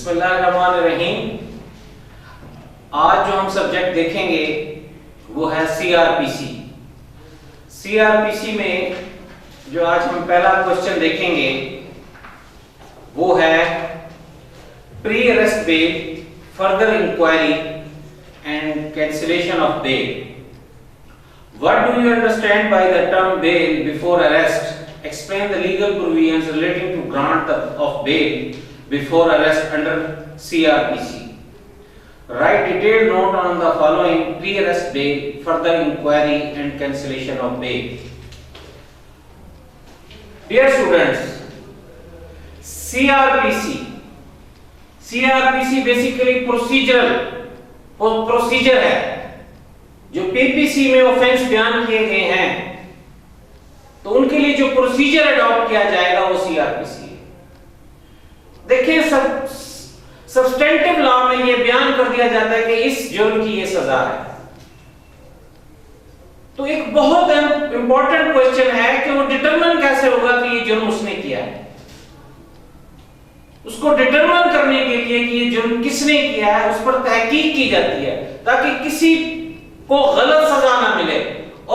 बिस्मिल्लाहिर्रहमानिर्रहीम। आज जो हम सब्जेक्ट देखेंगे वो है सीआरपीसी। सीआरपीसी में जो आज हम पहला क्वेश्चन देखेंगे वो है pre arrest bail, further inquiry and cancellation of bail. What do you understand by the term bail before arrest? Explain the legal provisions relating to grant of bail before arrest under CRPC. Write detailed note on the following: pre-arrest bail, further inquiry and cancellation of bail. Dear students, CRPC basically procedure है। जो PPC में offence बयान किए गए हैं तो उनके लिए जो प्रोसीजर अडॉप्ट किया जाएगा वो सीआरपीसी है। देखिए, सब्सटेंटिव लॉ में ये बयान कर दिया जाता है कि इस जुर्म की ये सजा है। तो एक बहुत इंपॉर्टेंट क्वेश्चन है कि वो डिटरमिन कैसे होगा कि ये जुर्म उसने किया है। उसको डिटरमिन करने के लिए कि ये जुर्म किसने किया है उस पर तहकीक की जाती है ताकि किसी को गलत सजा ना मिले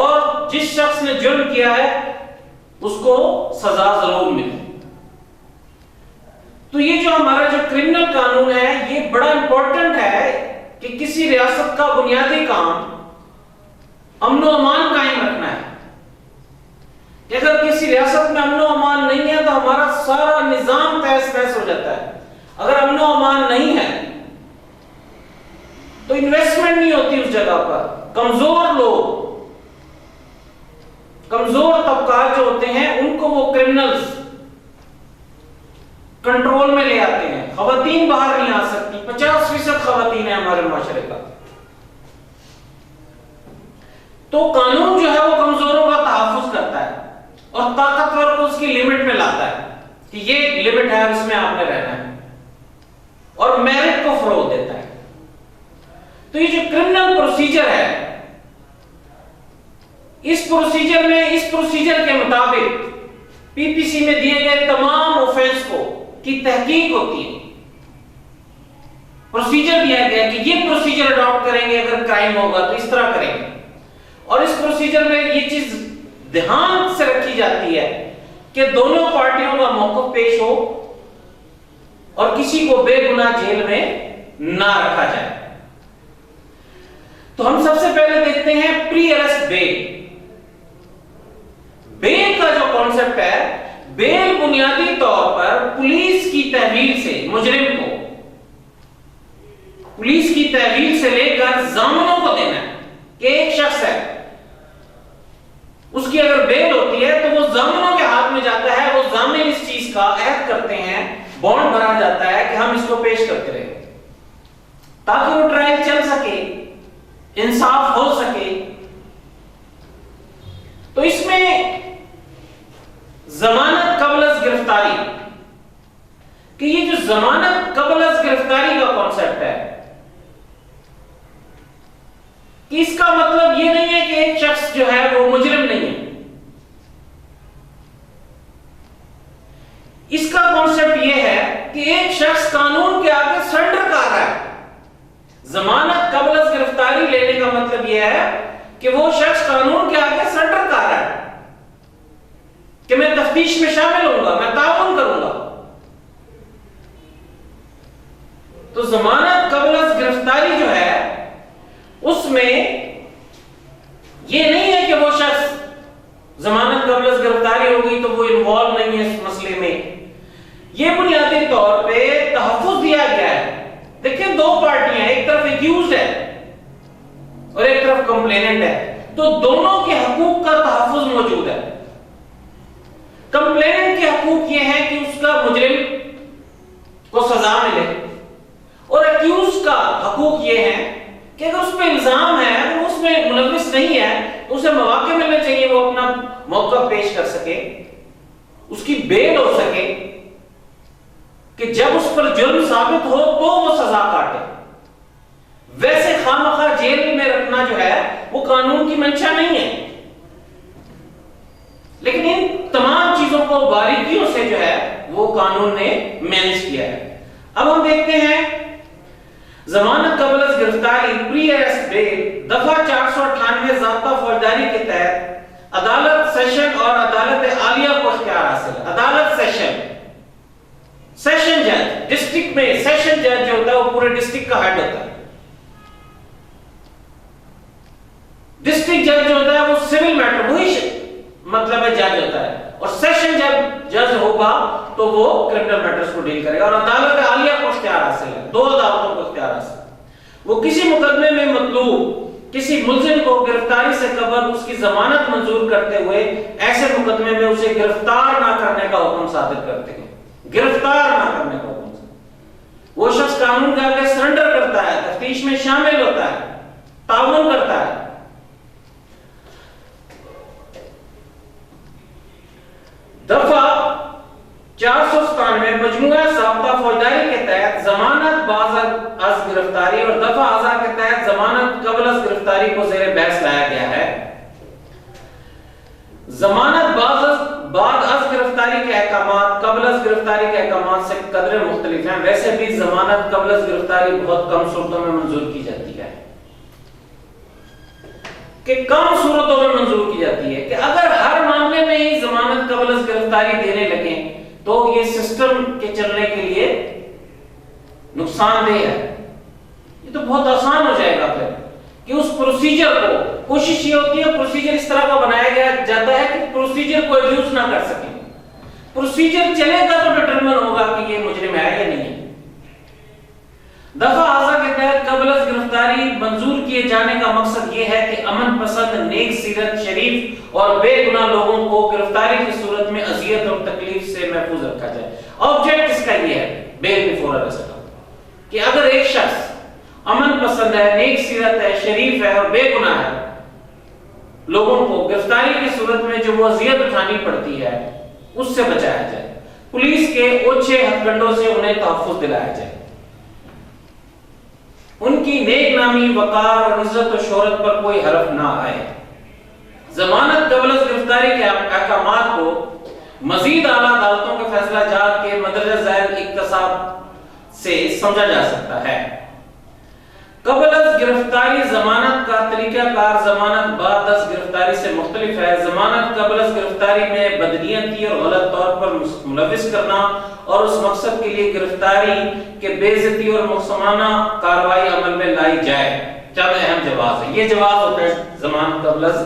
और जिस शख्स ने जुर्म किया है उसको सजा जरूर मिले। तो ये जो हमारा जो क्रिमिनल कानून है ये बड़ा इंपॉर्टेंट है कि किसी रियासत का बुनियादी काम अमन और अमान कायम रखना है। कि अगर किसी रियासत में अमन और अमान नहीं है तो हमारा सारा निजाम तहस-नहस हो जाता है। अगर अमन और अमान नहीं है तो इन्वेस्टमेंट नहीं होती उस जगह पर। कमजोर लोग, कमजोर तबका जो होते हैं उनको वो क्रिमिनल्स कंट्रोल में ले आते हैं। खवातीन बाहर नहीं आ सकती। 50% खवातीन है हमारे माशरे का। तो कानून जो है वो कमजोरों का तहफ्फुज करता है और ताकतवर को उसकी लिमिट में लाता है कि ये लिमिट है, इसमें आपने रहना है, और मेरिट को फरोग देता है। तो ये जो क्रिमिनल प्रोसीजर है, इस प्रोसीजर के मुताबिक पीपीसी में दिए गए तमाम ऑफेंस को की तहकीक होती है। प्रोसीजर दिया गया कि ये प्रोसीजर अडॉप्ट करेंगे, अगर क्राइम होगा तो इस तरह करेंगे। और इस प्रोसीजर में ये चीज ध्यान से रखी जाती है कि दोनों पार्टियों का मौक़िफ़ पेश हो और किसी को बेगुनाह जेल में ना रखा जाए। तो हम सबसे पहले देखते हैं प्री अरेस्ट बेल। बेल का जो कॉन्सेप्ट है, बेल बुनियादी तौर पर पुलिस की तहवील से मुजरिम को पुलिस की तहवील से लेकर जामिनों को देना है कि एक शख्स है, उसकी अगर बेल होती है तो वो जामिनों के हाथ में जाता है। वो जामिन इस चीज का ऐड करते हैं, बॉन्ड भरा जाता है कि हम इसको पेश करते रहे ताकि वो ट्रायल चल सके, इंसाफ हो सके। तो इसमें जमानत कबलस गिरफ्तारी, कि ये जो जमानत कबलस गिरफ्तारी का कॉन्सेप्ट है कि इसका मतलब ये नहीं है कि एक शख्स जो है वो मुजरिम नहीं है। इसका कॉन्सेप्ट ये है कि एक शख्स कानून के आगे सरेंडर कर रहा है। जमानत कबलस गिरफ्तारी लेने का मतलब यह है कि वो शख्स कानून के आगे सरेंडर कर रहा है कि मैं तफ्तीश में शामिल होऊंगा, मैं ताउन करूंगा। तो जमानत कबलस गिरफ्तारी जो है उसमें यह नहीं है कि वो शख्स जमानत कबलस गिरफ्तारी हो गई तो वो इन्वॉल्व नहीं है इस मसले में। यह बुनियादी तौर पे तहफ्फुज दिया गया है। देखिए, दो पार्टियां, एक तरफ एक्यूज्ड है और एक तरफ कंप्लेनेंट है, तो दोनों के हकूक का तहफ्फुज मौजूद है। कंप्लेनेंट के हकूक ये है कि उसका मुजरिम को सजा मिले और एक्यूज का हकूक ये है कि अगर उस पर इल्जाम है, वो उसमें मुलविस नहीं है, तो उसे मौके मिलने चाहिए, वो अपना मौका पेश कर सके, उसकी बेल हो सके कि जब उस पर जुर्म साबित हो तो वो सजा काटे। वैसे खामखा जेल में रखना जो है वो कानून की मंशा नहीं है। लेकिन इन तमाम चीजों को बारीकियों से जो है वो कानून ने मैनेज किया है। अब हम देखते हैं जमानत कबल अज़ गिरफ्तारी प्री अरेस्ट बेल दफा 498 ज़ाब्ता फौजदारी के तहत अदालत सेशन और अदालत आलिया को इख्तियार हासिल है। अदालत सेशन जज, डिस्ट्रिक्ट में सेशन जज जो होता है वो पूरे डिस्ट्रिक्ट का हेड होता है। डिस्ट्रिक्ट जज जो होता है वो सिविल मैटर वही मतलब है जज होता है, और सेशन जज होगा तो वो क्रिमिनल मैटर्स को डील करेगा। और अदालत आलिया को इख्तियार हासिल है, दो अदालतों को इख्तियार हासिल है। वो किसी मुकदमे में मतलूब किसी मुल्जिम को गिरफ्तारी से कबल उसकी जमानत मंजूर करते हुए ऐसे मुकदमे में उसे गिरफ्तार ना करने का हुक्म सादिर करते हैं। गिरफ्तार ना करने का हुक्म, वो शख्स कानून के आगे सरेंडर करता है, तफ्तीश में शामिल होता है, ताउन करता है। दफा 497 मजमूआ ज़ाब्ता फौजदारी के तहत जमानत बाद अज़ गिरफ्तारी और दफा आज़ा के तहत जमानत कबल अज़ गिरफ्तारी को ज़ेरे बहस लाया गया है। जमानत बाद अज़ गिरफ्तारी के अहकामात कबल अज़ गिरफ्तारी के अहकामात से कदरे मुख्तलिफ हैं। वैसे भी जमानत कबल अज़ गिरफ्तारी बहुत कम सूरतों में मंजूर की जाती है, कि कम सूरतों में मंजूर की जाती है, कि अगर हर मामले में ही जमानत कबल अज़ गिरफ्तारी देने लगे तो ये सिस्टम के चलने के लिए नुकसानदेह है। ये तो बहुत आसान हो जाएगा फिर कि उस प्रोसीजर को, कोशिश ये होती है प्रोसीजर इस तरह का बनाया गया जाता है कि प्रोसीजर को अब्यूज ना कर सके। प्रोसीजर चलेगा तो डिटरमिन होगा कि ये मुजरिम है या नहीं है। दफा आज़ा के तहत कबल अज़ गिरफ्तारी मंजूर किए जाने का मकसद ये है कि अमन पसंद, नेक सीरत, शरीफ और बेगुनाह लोगों को गिरफ्तारी की सूरत में अजियत और तकलीफ से महफूज रखा जाए। ऑब्जेक्ट इसका ये है बेल बिफोर अरेस्ट का, कि अगर एक शख्स अमन पसंद है, नेक सीरत है, शरीफ है और बेगुनाह है, लोगों को गिरफ्तारी की सूरत में जो वो अजियत उठानी पड़ती है उससे बचाया जाए, पुलिस के ओछे हथकंडों से उन्हें तहफ्फुज़ दिलाया जाए, उनकी नेक नामी, वकार और इज्जत और शोहरत पर कोई हर्फ ना आए। जमानत कबल अज़ गिरफ्तारी के अहकामात को मजीद आला अदालतों के फैसला जात के मदरजा ज़ैल इक्तसाब से समझा जा सकता है। कबल अज़ गिरफ्तारी जमानत का तरीकाकार जमानत बाद अज़ गिरफ्तारी से मुख्तलिफ है। जमानत कबल अज़ गिरफ्तारी में बदनीयती और गलत तौर पर मुलविस करना और उस मकसद के लिए गिरफ्तारी के बेइज्जती और मुक़्समाना कार्रवाई अमल में लाई जाए। चंद अहम जवाब है, ये जवाब होता है जमानत कबल अज़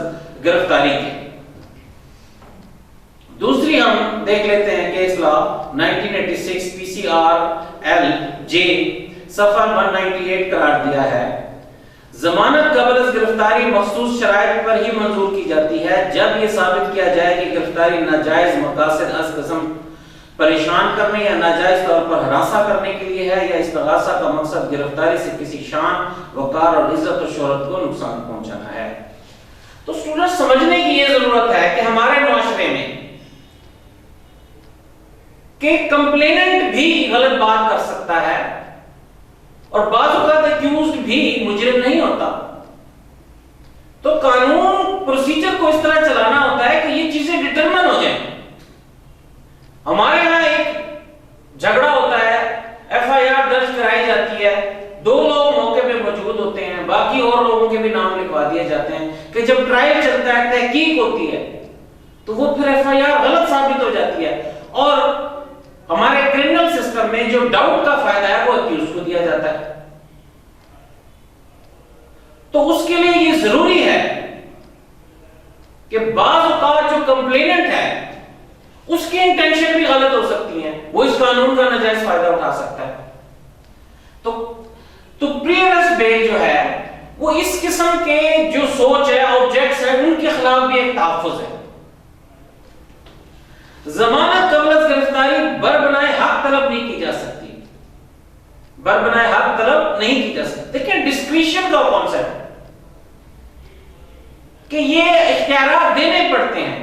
गिरफ्तारी के। दूसरी हम देख लेते हैं केस लॉ 1986 PCRL J सफा 198 करार दिया है। जमानत कबल अज़ गिरफ्तारी मखसूस शराइत पर ही मंजूर की जाती है जब यह साबित किया जाए कि गिरफ्तारी नाजायज मकासद अज़ कस्म परेशान करने या नाजायज तौर पर हरासा करने के लिए है, या इस्तिगासा का मकसद गिरफ्तारी से किसी शान, वकार और इज्जत और शोहरत को नुकसान पहुंचाना है। तो स्टूडेंट समझने की यह जरूरत है कि हमारे मुआशरे में कि कंप्लेनेंट भी गलत बात कर सकता है और बाज़ औक़ात एक्यूज्ड भी मुजरिम नहीं होता। तो कानून प्रोसीजर को इस तरह चलाना होता है कि ये चीजें डिटरमिन हो जाएं। हमारे यहाँ एक झगड़ा होता है, FIR दर्ज कराई जाती है, 2 लोग मौके पे मौजूद होते हैं, बाकी और लोगों के भी नाम लिखवा दिए जाते हैं कि जब ट्रायल चलता है, तहकीक होती है, तो वो फिर FIR गलत साबित हो जाती है और हमारे क्रिमिनल सिस्टम में जो डाउट का फायदा है वो अक्यूज को दिया जाता है। तो उसके लिए ये जरूरी है कि बाज़ औक़ात जो कंप्लेनेंट है उसकी इंटेंशन भी गलत हो सकती है, वो इस कानून का नाजायज फायदा उठा सकता है। तो प्री अरेस्ट बेल जो है वो इस किस्म के जो सोच है, ऑब्जेक्ट्स है, उनके खिलाफ भी एक तहफ़्फ़ुज़ है। जमानत कबल अज़ गिरफ्तारी बरबनाए हक तलब नहीं की जा सकती, बरबनाए हक तलब नहीं की जा सकती। देखिए डिस्क्रिशन का कॉन्सेप्ट कि ये इख्तियार देने पड़ते हैं।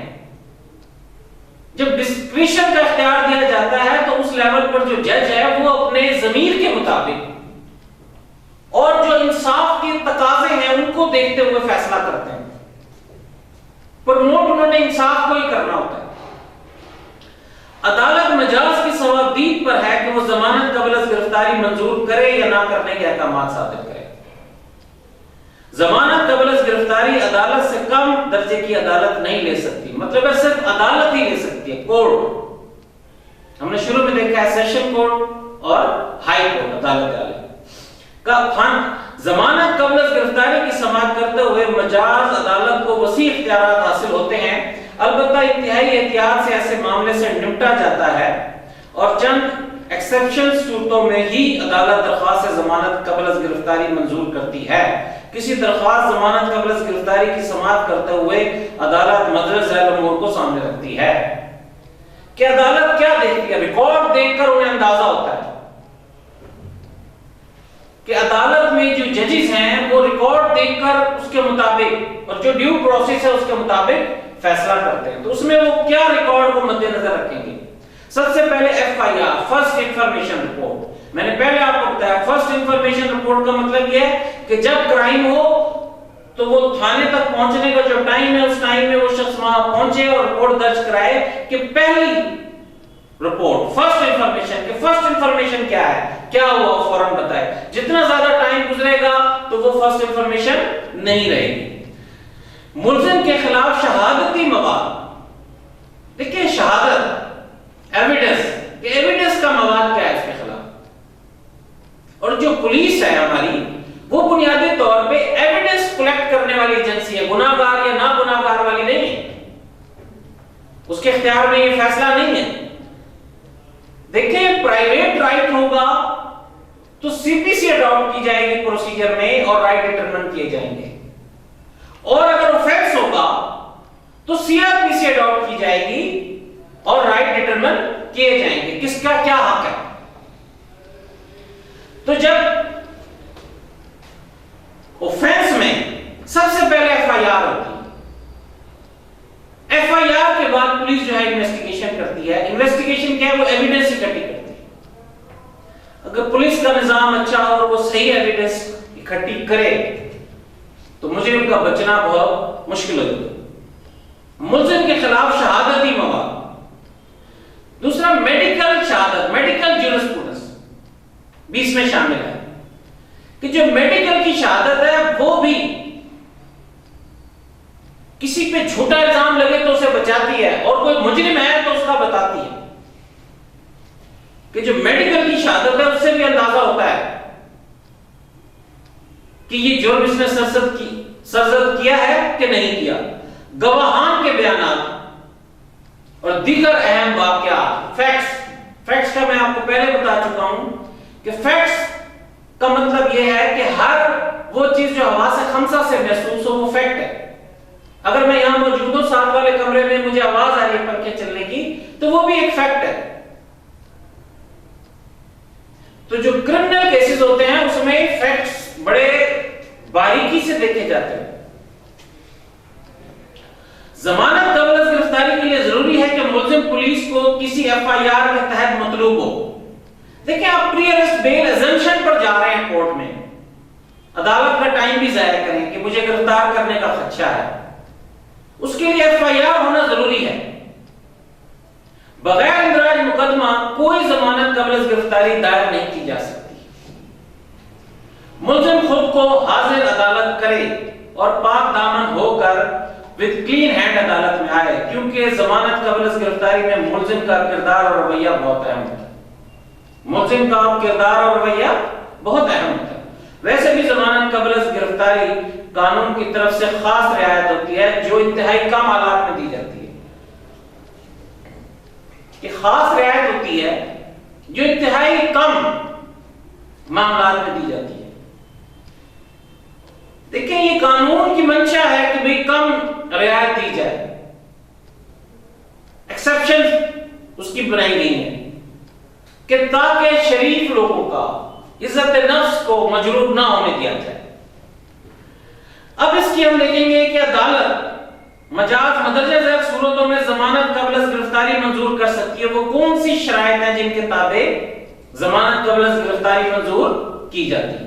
जब डिस्क्रिशन का इख्तियार दिया जाता है तो उस लेवल पर जो जज है वो अपने ज़मीर के मुताबिक और जो इंसाफ के तकाजे हैं उनको देखते हुए फैसला करते हैं। प्रमोट उन्होंने इंसाफ को ही करना होता है। अदालत मजाज के सवा तौदीद पर है कि वो जमानत कबल गिरफ्तारी मंजूर करे या ना करने के अहकाम साबित करे। जमानत कबल गिरफ्तारी अदालत से कम दर्जे की अदालत नहीं ले सकती, मतलब है सिर्फ अदालत ही ले सकती है, कोर्ट। हमने शुरू में देखा है सेशन कोर्ट और हाई कोर्ट, अदालत का फंड। जमानत कबल गिरफ्तारी की समाअत करते हुए मजाज अदालत को वसी इख्तियारात हासिल होते हैं, अलबत्ता इंतहाई एहतियात से ऐसे मामले से निपटा जाता है और चंद एक्सेप्शन सूरतों में ही अदालत दरख्वास्त जमानत कबल गिरफ्तारी मंजूर करती है। किसी दरख्वास्त जमानत कबल गिरफ्तारी की समाअत करते हुए अदालत मदरज झैल उमूर को सामने रखती है कि अदालत क्या देखती है। रिकॉर्ड देखकर उन्हें अंदाजा होता है कि अदालत में जो जजेस हैं वो रिकॉर्ड देखकर उसके मुताबिक और जो ड्यू प्रोसेस है उसके मुताबिक फैसला करते हैं। तो उसमें वो क्या रिकॉर्ड को मद्देनजर रखेंगे? सबसे पहले एफआईआर, फर्स्ट इंफॉर्मेशन रिपोर्ट। मैंने पहले आपको बताया फर्स्ट इंफॉर्मेशन रिपोर्ट का मतलब यह है कि जब क्राइम हो तो वो थाने तक पहुंचने का जो टाइम है उस टाइम में वो शख्स वहां पहुंचे और रिपोर्ट दर्ज कराए कि पहली रिपोर्ट फर्स्ट इंफॉर्मेशन के फर्स्ट इंफॉर्मेशन क्या है, क्या हुआ फौरन बताए। जितना ज्यादा टाइम गुजरेगा तो वो फर्स्ट इंफॉर्मेशन नहीं रहेगी। मुल्जिम के खिलाफ शहादती मवाद, देखिए शहादत एविडेंस का मवाद क्या है इसके खिलाफ। और जो पुलिस है हमारी वो बुनियादी तौर पे एविडेंस कलेक्ट करने वाली एजेंसी है, गुनाहगार या ना गुनाहगार वाली नहीं है, उसके इख्तियार में ये फैसला नहीं है। देखिए प्राइवेट राइट होगा तो सीपीसी अडॉप्ट की जाएगी प्रोसीजर में और राइट डिटरमिन किए जाएंगे, और अगर ऑफेंस होगा तो सीआरपीसी अडॉप्ट की जाएगी और राइट डिटरमिन किए जाएंगे किसका क्या हक है। तो जब ऑफेंस में सबसे पहले एफआईआर होती है, एफआईआर के बाद पुलिस जो है इन्वेस्टिगेशन करती है। इन्वेस्टिगेशन क्या है? वो एविडेंस इकट्ठी करती है। अगर पुलिस का निजाम अच्छा हो और वो सही एविडेंस इकट्ठी करे तो मुजरिम का बचना बहुत मुश्किल हो जाएगा। मुल्जिम के खिलाफ शहादती मवाद। दूसरा मेडिकल शहादत, मेडिकल ज्यूरिस्प्रूडेंस भी इसमें शामिल है कि जो मेडिकल की शहादत है वो भी किसी पे झूठा इल्जाम लगे तो उसे बचाती है, और कोई मुजरिम है तो उसका बताती है कि जो मेडिकल की शहादत है उससे भी अंदाजा होता है कि ये जुर्म इसने सरजद किया है कि नहीं किया। गवाहान के बयान और दीगर अहम वाकयात, फैक्ट्स का मैं आपको पहले बता चुका हूं कि फैक्ट्स का मतलब यह है कि हर वो चीज जो हवास खमसा से महसूस हो वो फैक्ट है। अगर मैं यहां मौजूद हूं साथ वाले कमरे में मुझे आवाज आ रही है पंखे चलने की तो वो भी एक फैक्ट है। तो जो क्रिमिनल केसेस होते हैं उसमें फैक्ट्स बड़े बारीकी से देखे जाते हैं। जमानत कबल गिरफ्तारी के लिए जरूरी है कि मुल्जिम पुलिस को किसी एफआईआर के तहत मतलूब हो। देखिए आप प्री अरेस्ट बेल अजम्पशन पर जा रहे हैं कोर्ट में, अदालत का टाइम भी जाया करें कि मुझे गिरफ्तार करने का खदशा है, उसके लिए एफआईआर होना जरूरी है। बगैर इंदराज मुकदमा कोई जमानत कबल गिरफ्तारी दायर नहीं की जा सकती। मुल्जिम खुद को हाजिर अदालत करे और पाक दामन होकर विद क्लीन हैंड अदालत में आए, क्योंकि जमानत कबल गिरफ्तारी में मुल्जिम का किरदार और रवैया बहुत अहम होता है। मुल्जिम का किरदार और रवैया बहुत अहम होता है। वैसे भी जमानत कबल गिरफ्तारी कानून की तरफ से खास रियायत होती है जो इंतहाई कम हालात में दी जाती है, कि खास रियायत होती है जो इंतहाई कम मामलात में दी जाती है। देखिए ये कानून की मंशा है कि भाई कम रियायत दी जाए, एक्सेप्शन उसकी बनाई गई है कि ताकि शरीफ लोगों का इज्जत नफ्स को मजरूब ना होने दिया जाए। अब इसकी हम देखेंगे कि अदालत मजाज मदरजा ज़ैल सूरतों में जमानत कबल गिरफ्तारी मंजूर कर सकती है। वो कौन सी शराइत हैं जिनके ताबे जमानत कबल गिरफ्तारी मंजूर की जाती है?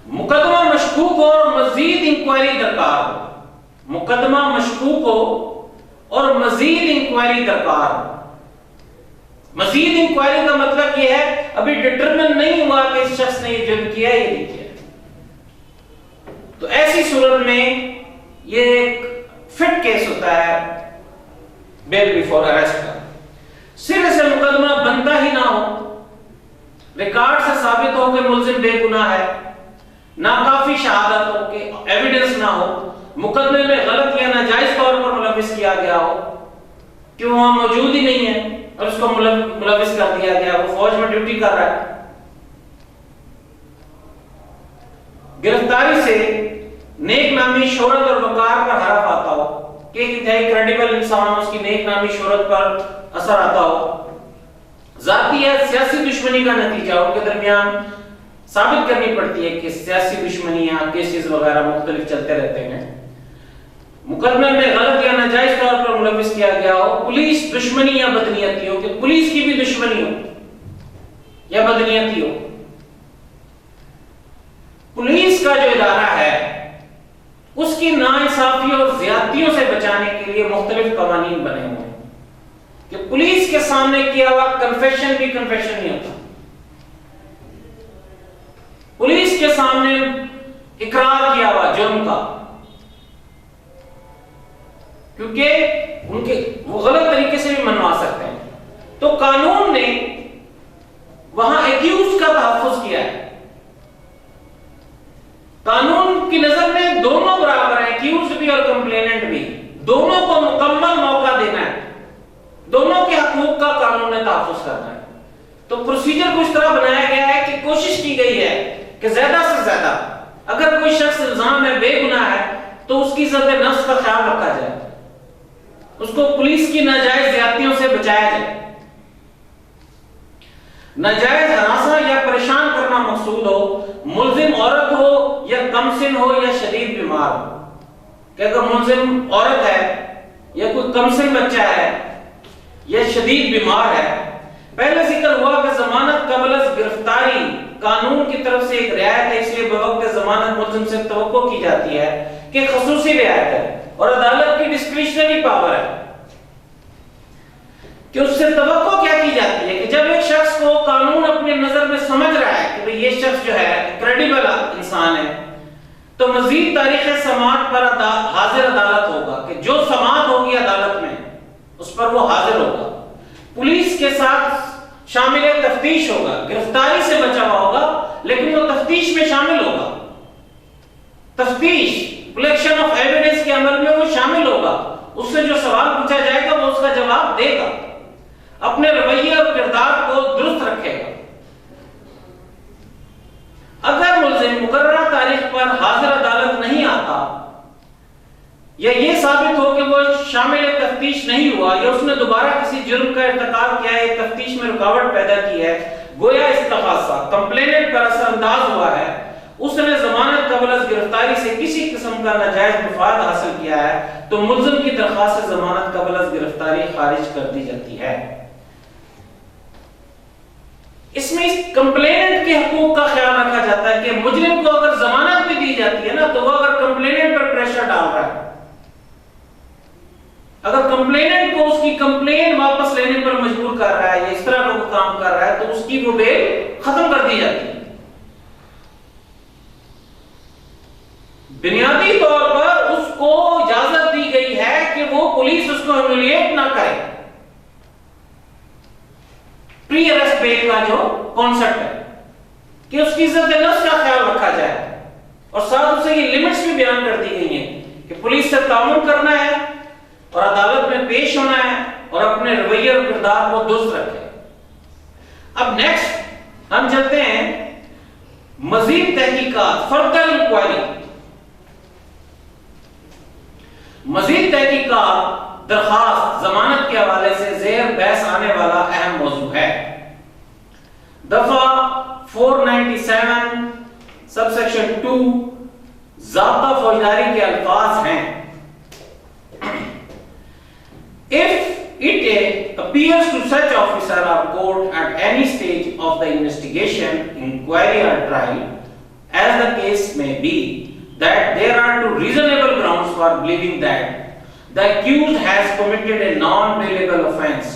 मुकदमा मशकूक हो और मजीद इंक्वायरी दरकार हो, मुकदमा मशकूक हो और मजीद इंक्वायरी दरकार हो। मजीद इंक्वायरी का मतलब यह है अभी डिटरमिन नहीं हुआ कि इस शख्स ने ये जुर्म किया है या नहीं किया। तो ऐसी सूरत में ये एक फिट केस होता है बेल बिफोर अरेस्ट का। सिरे से मुकदमा बनता ही ना हो, रिकॉर्ड से साबित हो कि मुल्जिम बेगुनाह है, नाकाफी शहादत हो कि एविडेंस ना हो, मुकदमे में गलत या नाजायज तौर पर मुलविस किया गया हो कि वो वहां मौजूद ही नहीं है और उसको मुलविस कर दिया गया, वो फौज में ड्यूटी कर रहा है। गिरफ्तारी से नेक नामी शोहरत और वकार पर हरफ आता हो कि एक इंतहाई क्रेडिबल इंसान उसकी नेक नामी शोहरत पर असर आता हो, जाती या सियासी दुश्मनी का नतीजा हो के दरमियान साबित करनी पड़ती है कि सियासी दुश्मनियां केसेस वगैरह मुख्तलिफ चलते रहते हैं, मुकदमे में गलत या नाजायज तौर पर मुलविस किया गया हो, पुलिस दुश्मनी या बदनीयती हो कि पुलिस की भी दुश्मनी हो या बदनीयती हो। पुलिस का जो इदारा है उसकी नाइंसाफी और ज्यादतियों से बचाने के लिए मुख्तलिफ कवानीन बने हुए हैं कि पुलिस के सामने किया हुआ कन्फेशन भी कन्फेशन नहीं होता, पुलिस के सामने इकरार किया हुआ जुर्म का, क्योंकि उनके वो गलत तरीके से भी मनवा सकते हैं। तो कानून ने वहां एक्यूज का तहफ्फुज किया है। कानून की नजर में दोनों बराबर है, एक्यूज्ड भी और कंप्लेनेंट भी, दोनों को मुकम्मल मौका देना है, दोनों के हकूक का कानून ने तहफ्फुज करना है। तो प्रोसीजर को इस तरह बनाया गया है कि कोशिश की गई है कि ज्यादा से ज्यादा अगर कोई शख्स इल्जाम में बेगुनाह है तो उसकी इज्जत नफ्स का ख्याल रखा जाए, उसको पुलिस की नाजायज ज्यादतियों से बचाया जाए। नाजायज हरासा या परेशान करना मकसूद हो, मुल्जिम औरत हो या कमसिन हो या शदीद बीमार हो, कि अगर मुल्जिम औरत है या कोई कमसिन बच्चा है या शदीद बीमार है। पहले जिक्र हुआ कि जमानत कबल गिरफ्तारी कानून की तरफ से एक रियायत है, इसलिए बवक्त जमानत मुल्जिम से तवक्को की जाती है कि खसूसी रियायत है और अदालत की डिस्क्रिशनरी पावर है कि उससे तवक्को क्या की जाती है कि जब एक शख्स को कानून अपनी नजर में समझ रहा है कि भाई ये शख्स जो है क्रेडिबल इंसान है, तो मजीद तारीख समाअत पर हाजिर अदालत होगा कि जो समाअत होगी अदालत में उस पर वो हाजिर होगा, पुलिस के साथ शामिल तफ्तीश होगा, गिरफ्तारी से बचा हुआ होगा लेकिन वो तफ्तीश में शामिल होगा, तफ्तीश कलेक्शन ऑफ एविडेंस के अमल में वो शामिल होगा, उससे जो सवाल पूछा जाएगा वो उसका जवाब देगा, अपने रवैये और किरदार को दुरुस्त रखेगा। अगर मुल्जिम मुकर्ररा तारीख पर हाजिर अदालत नहीं आता या ये साबित हो कि वो शामिल तफ्तीश नहीं हुआ या उसने दोबारा किसी जुर्म का इर्तिकाब किया है, तफ्तीश में रुकावट पैदा की है, गोया इस्तग़ासा कंप्लेनेंट पर असरअंदाज हुआ है, उसने जमानत कबल गिरफ्तारी से किसी किस्म का नाजायज मुफाद हासिल किया है, तो मुल्जिम की दरख्वास्त से जमानत कबल गिरफ्तारी खारिज कर दी जाती है। इसमें इस कंप्लेनेंट के हकूक का ख्याल रखा जाता है कि मुजरिम को अगर जमानत भी दी जाती है ना तो वो अगर कंप्लेनेंट पर प्रेशर डाल रहा है, अगर कंप्लेनेंट को उसकी कंप्लेन वापस लेने पर मजबूर कर रहा है या इस तरह का काम कर रहा है तो उसकी वो बेल खत्म कर दी जाती है। बुनियादी तौर पर उसको इजाजत दी गई है कि वो पुलिस उसको ह्यूमिलिएट ना करे। प्री अरेस्ट बेल का जो कॉन्सेप्ट है कि उसकी इज्जत नफ्स का ख्याल रखा जाए और साथ उसे ये लिमिट्स भी बयान कर दी गई हैं कि पुलिस से ताउन करना है और अदालत में पेश होना है और अपने रवैये और किरदार को दुरुस्त रखे। अब नेक्स्ट हम चलते हैं मजीद तहकीकात, फर्दर इंक्वायरी। मजीद तहकीकात दरखास्त जमानत के हवाले से ज़ेर बहस आने वाला अहम मौजू है। दफा 497 सबसेक्शन 2 ज़ाब्ता फौजदारी के अल्फाज हैं, if it appears to such officer or court at any stage of the investigation, inquiry or trial, as the case may be, that there are two reasonable grounds for believing that the accused has committed a non-bailable offence,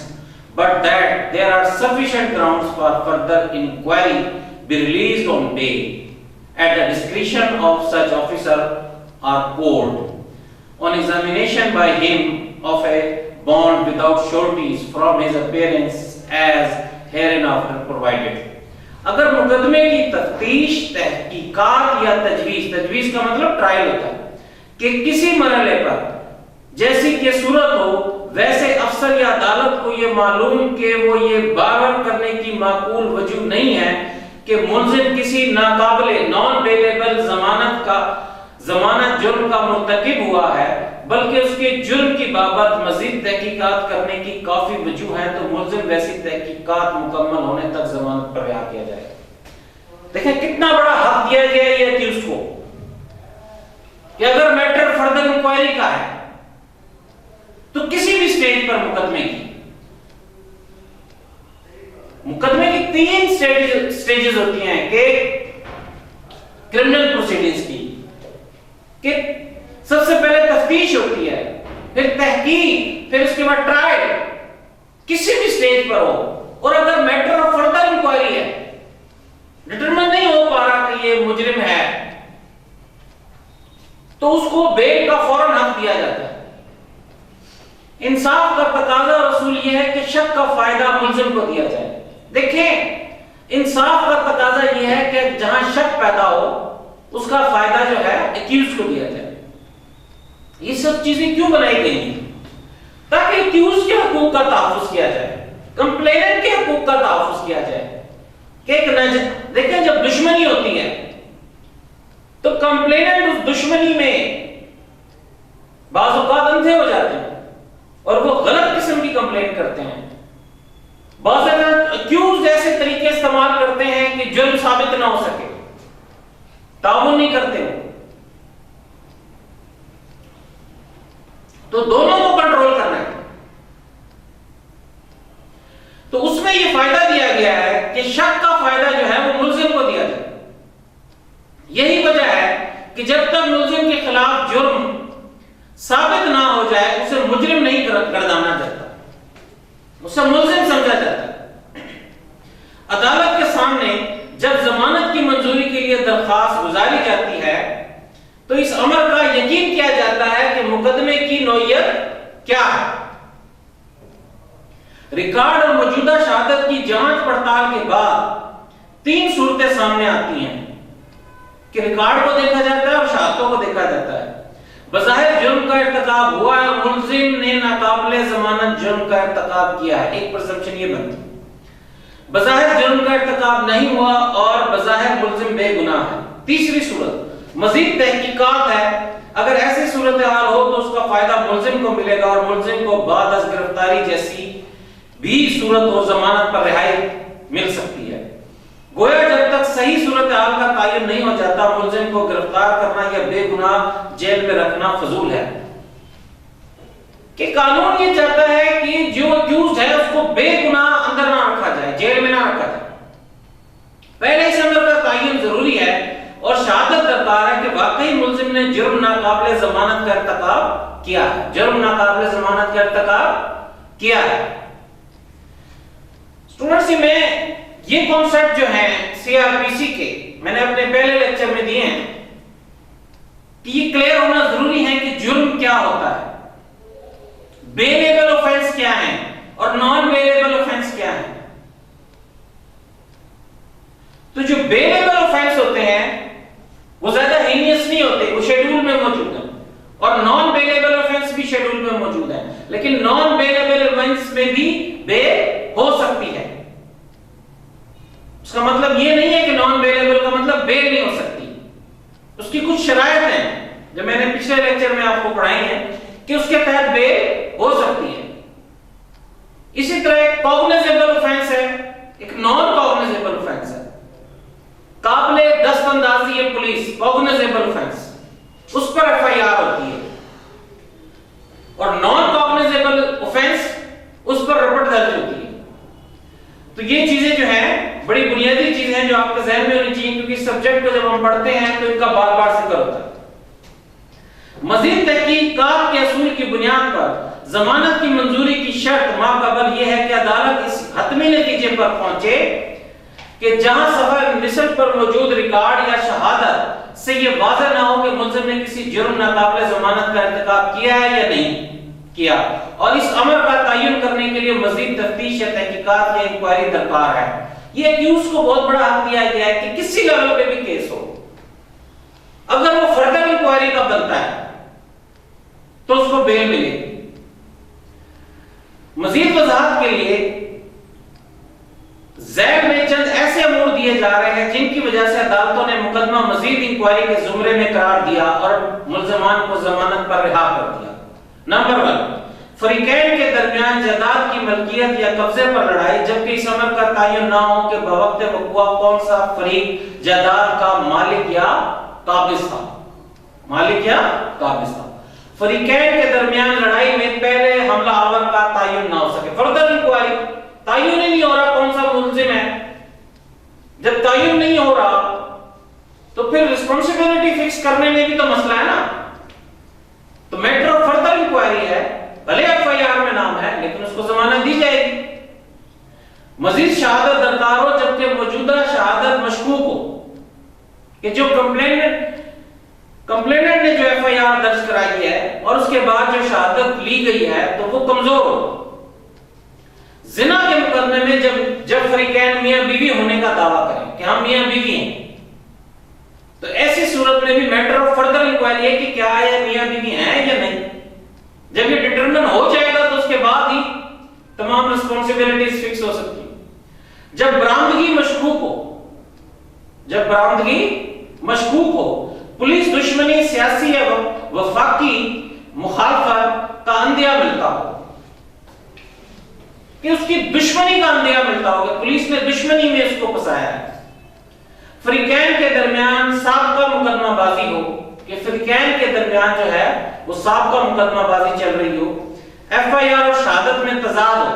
but that there are sufficient grounds for further inquiry be released on bail at the discretion of such officer or court on examination by him of a bond without sureties from his appearance as hereinafter provided. अगर मुकदमे की तफ्तीश, तहकीकात या तजवीज, तजवीज का मतलब ट्रायल होता है, कि किसी मरहले पर जैसी कि सूरत हो वैसे अफसर या अदालत को ये मालूम कि वो ये बावर करने की माकूल वजह नहीं है कि मुल्जिम किसी नाकाबिले नॉन बेलेबल जमानत जुर्म का मुर्तकिब हुआ है, बल्कि उसके जुर्म की बाबत मजीद तहकीकात करने की काफी वजह है, तो मुल्जिम वैसी तहकीकात मुकम्मल होने तक जमानत पर रिहा किया जाएगा। देखें कितना बड़ा हक दिया गया है ये अक्यूज को कि अगर मैटर फर्दर इंक्वायरी का है तो किसी भी स्टेज पर मुकदमे की 3 स्टेजेस होती हैं कि क्रिमिनल प्रोसीडिंग्स की, कि सबसे पहले तफ्तीश होती है, फिर तहकीक, फिर उसके बाद ट्रायल, किसी भी स्टेज पर हो, और अगर मैटर ऑफ फर्दर इंक्वायरी है, डिटरमाइन नहीं हो पा रहा कि ये मुजरिम है, तो उसको बेल का फौरन हक दिया जाता है। इंसाफ का तकाजा रसूल यह है कि शक का फायदा मुल्जिम को दिया जाए। देखें, इंसाफ का तकाजा यह है कि जहां शक पैदा हो उसका फायदा जो है एक्यूज को दिया जाए। ये सब चीजें क्यों बनाई गई हैं? ताकि एक्यूज के हकूक का तहफ्फुज किया जाए, कंप्लेनेंट के हकूक का तहफ्फुज किया जाए। कि देखें, जब दुश्मनी होती है तो कंप्लेनेंट उस दुश्मनी में बाज़ औक़ात अंधे हो जाते हैं और वो गलत किस्म की कंप्लेंट करते हैं। बाज़ एक्यूज ऐसे तरीके इस्तेमाल करते हैं कि जुर्म साबित ना हो सके, ताउन नहीं करते हो। तो दोनों को कंट्रोल करना है। तो उसमें यह फायदा दिया गया है कि शक का फायदा जो है वो मुल्जिम को दिया जाए। यही वजह है कि जब तक मुल्जिम के खिलाफ जुर्म साबित ना हो जाए उसे मुजरिम नहीं गर्दाना जाता, उसे मुल्जिम समझा जाता है। अदालत के सामने जब जमानत की मंजूरी के लिए दरखास्त गुजारी जाती है तो इस अमर का यकीन किया जाता है कि मुकदमे की नौयत क्या है। रिकॉर्ड और मौजूदा शहादत की जांच पड़ताल के बाद 3 सूरतें सामने आती हैं कि रिकॉर्ड को देखा जाता है और शहादतों को देखा जाता है। बज़ाहिर जुर्म का इर्तिकाब हुआ है, मुल्जिम ने नाकाबिले जमानत जुर्म का इर्तिकाब किया है, एक परसेप्शन ये बनती। बज़ाहिर जुर्म का इर्तिकाब नहीं हुआ और बज़ाहिर मुल्जिम बेगुनाह है। तीसरी सूरत मजीद तहकीकात है। अगर ऐसी सूरत हाल हो तो उसका फायदा मुल्जिम को मिलेगा और मुल्जिम को बाद अज़ गिरफ्तारी जैसी भी सूरत हो जमानत पर रिहाई मिल सकती है। गोया जब तक सही सूरत हाल का तायन नहीं हो जाता मुल्जिम को गिरफ्तार करना या बेगुनाह जेल में रखना फजूल है। कि कानून ये चाहता है कि जो अक्यूज्ड है उसको बेगुनाह अंदर ना रखा जाए, जेल में ना रखा जाए। पहले इस अमर का तायन जरूरी है और शहादत दरकार है कि वाकई मुल्जिम ने जुर्म नाकाबिले जमानत का इर्तिकाब किया है, जुर्म नाकाबिले जमानत का इर्तिकाब किया है। स्टूडेंट्स, में ये कॉन्सेप्ट जो है सीआरपीसी के मैंने अपने पहले लेक्चर में दिए हैं कि ये क्लियर होना जरूरी है कि जुर्म क्या होता है, बेलेबल ऑफेंस क्या है और नॉन बेलेबल ऑफेंस क्या है। तो जो बेलेबल ऑफेंस होते हैं वो ज्यादा हीनियस नहीं होते, वो शेड्यूल में मौजूद है, और नॉन बेलेबल ऑफेंस भी शेड्यूल में मौजूद है। लेकिन नॉन बेलेबल ऑफेंस में भी बेल हो सकती है। उसका मतलब ये नहीं है कि नॉन बेलेबल का मतलब बेल नहीं हो सकती। उसकी कुछ शराइत हैं जो मैंने पिछले लेक्चर में आपको पढ़ाई हैं कि उसके तहत बेल हो सकती है। इसी तरह एक कॉग्निजेबल ऑफेंस है, एक नॉन कॉग्निजेबल ऑफेंस है। काबिले दस्तअंदाजी है पुलिस, कॉग्निजेबल ऑफेंस, उस पर एफआईआर होती है, और नॉन कॉग्निजेबल ऑफेंस उस पर रिपोर्ट दर्ज होती है। तो ये चीजें जो हैं बड़ी बुनियादी चीजें हैं जो आपके जहन में होनी चाहिए, क्योंकि इस सब्जेक्ट को जब हम पढ़ते हैं तो इनका बार बार जिक्र होता है। मजीद तहकीकात के असूल की बुनियाद पर जमानत की मंजूरी की शर्त माक़बल यह है कि अदालत इस हतमी नतीजे पर पहुंचे कि जहां सफर मिसल पर मौजूद रिकॉर्ड या शहादत से यह वाज़ेह ना हो कि मुल्ज़िम ने किसी जुर्म नाकाबिल जमानत का इर्तिकाब किया है या नहीं किया, और इस अमर का तयन करने के लिए मजीद तफ्तीश या तहकीकात या इंक्वायरी दरकार है। यह एक्यूज को बहुत बड़ा हक दिया गया है कि किसी लेवल पे भी केस हो, अगर वो फर्दर इंक्वायरी का बनता है तो उसको बेल मिलेगी। मजीद वजाहत के लिए ज़ैद में चंद ऐसे अमूर दिए जा रहे हैं जिनकी वजह से अदालतों ने मुकदमा मजीद इंक्वायरी के जुमरे में करार दिया और मुल्ज़िमान को जमानत पर रिहा कर दिया। नंबर 1, फरीकैन के दरमियान जायदाद की मलकियत या कब्जे पर लड़ाई, जबकि इस अमर का तयन ना हो कि बवक्त वक़ुआ कौन सा फरीक जायदाद का मालिक या काबिज था। मालिक या काबिज था। फरीकैन के दरमियान लड़ाई में पहले हमला आवर का तयन ना हो सके, फर्दर इंक्वायरी तयन ही नहीं हो रहा कौन सा मुल्जिम है। जब तयन नहीं हो रहा तो फिर रिस्पांसिबिलिटी फिक्स करने में भी तो मसला है ना। तो मैटर ऑफ फर्दर इंक्वायरी है, भले एफआईआर में नाम है लेकिन उसको जमानत दी जाएगी। मजीद शहादत दरकार हो जबकि मौजूदा शहादत मशकूक हो कि जो कंप्लेनेंट ने जो एफआईआर दर्ज कराई है और उसके बाद जो शहादत ली गई है तो वो कमजोर हो। जिना के मुकदमे में जब फरीकैन मियां बीवी होने का दावा करें कि हम मियां बीवी हैं, तो ऐसी सूरत में भी मैटर ऑफ फर्दर इंक्वायरी है कि क्या ये मियां बीवी हैं या नहीं। जब ये डिटरमिन हो जाएगा तो उसके बाद ही तमाम रिस्पांसिबिलिटीज फिक्स हो सकती है। जब बरामदगी मशकूक हो, पुलिस दुश्मनी, सियासी या वफाकी मुखालफत का अंदिया मिलता हो, कि उसकी दुश्मनी का अंदिया मिलता हो कि पुलिस ने दुश्मनी में उसको फंसाया है। फरीकैन के दरमियान साबका मुकदमाबाजी हो, कि फरीकैन के दरमियान जो है वो साबका मुकदमाबाजी चल रही हो, एफआईआर और शहादत में तजाद हो,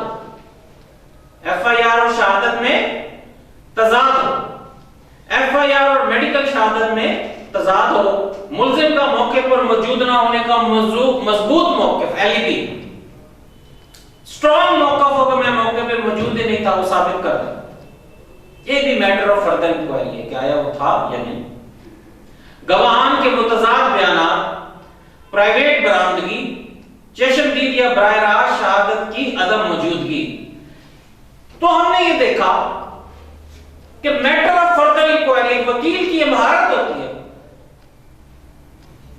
एफआईआर और शहादत में तजाद हो, एफआईआर और मेडिकल शहादत में तजाद हो, मुल्जिम का मौके पर मौजूद ना होने का मजबूत मौक़िफ़ एलिबी, स्ट्रॉन्ग मौक़िफ़ हो कि मैं मौके पे मौजूद ही नहीं था, वो साबित कर दे। ये भी मैटर ऑफ फर्दर इंक्वायरी है कि आया वो था या नहीं। गवाहान के मुतजाद बयानात, प्राइवेट बरामदगी, चश्मदीद या बराह रास्त शहादत की अदम मौजूदगी। तो हमने ये देखा कि मैटर ऑफ फर्दर इंक्वायरी वकील की महारत होती है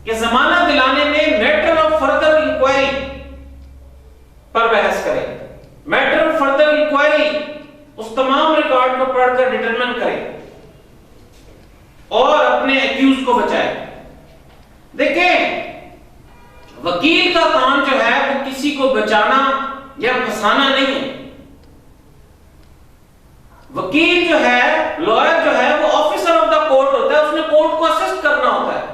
कि जमानत दिलाने में मैटर ऑफ फर्दर इंक्वायरी पर बहस करें, मैटर ऑफ फर्दर इंक्वायरी उस तमाम रिकॉर्ड को पढ़कर डिटरमिन करें और अपने एक्यूज को बचाए। देखें, वकील का काम जो है वो किसी को बचाना या फंसाना नहीं है। वकील जो है, लॉयर जो है, वो ऑफिसर ऑफ द कोर्ट होता है, उसने कोर्ट को असिस्ट करना होता है।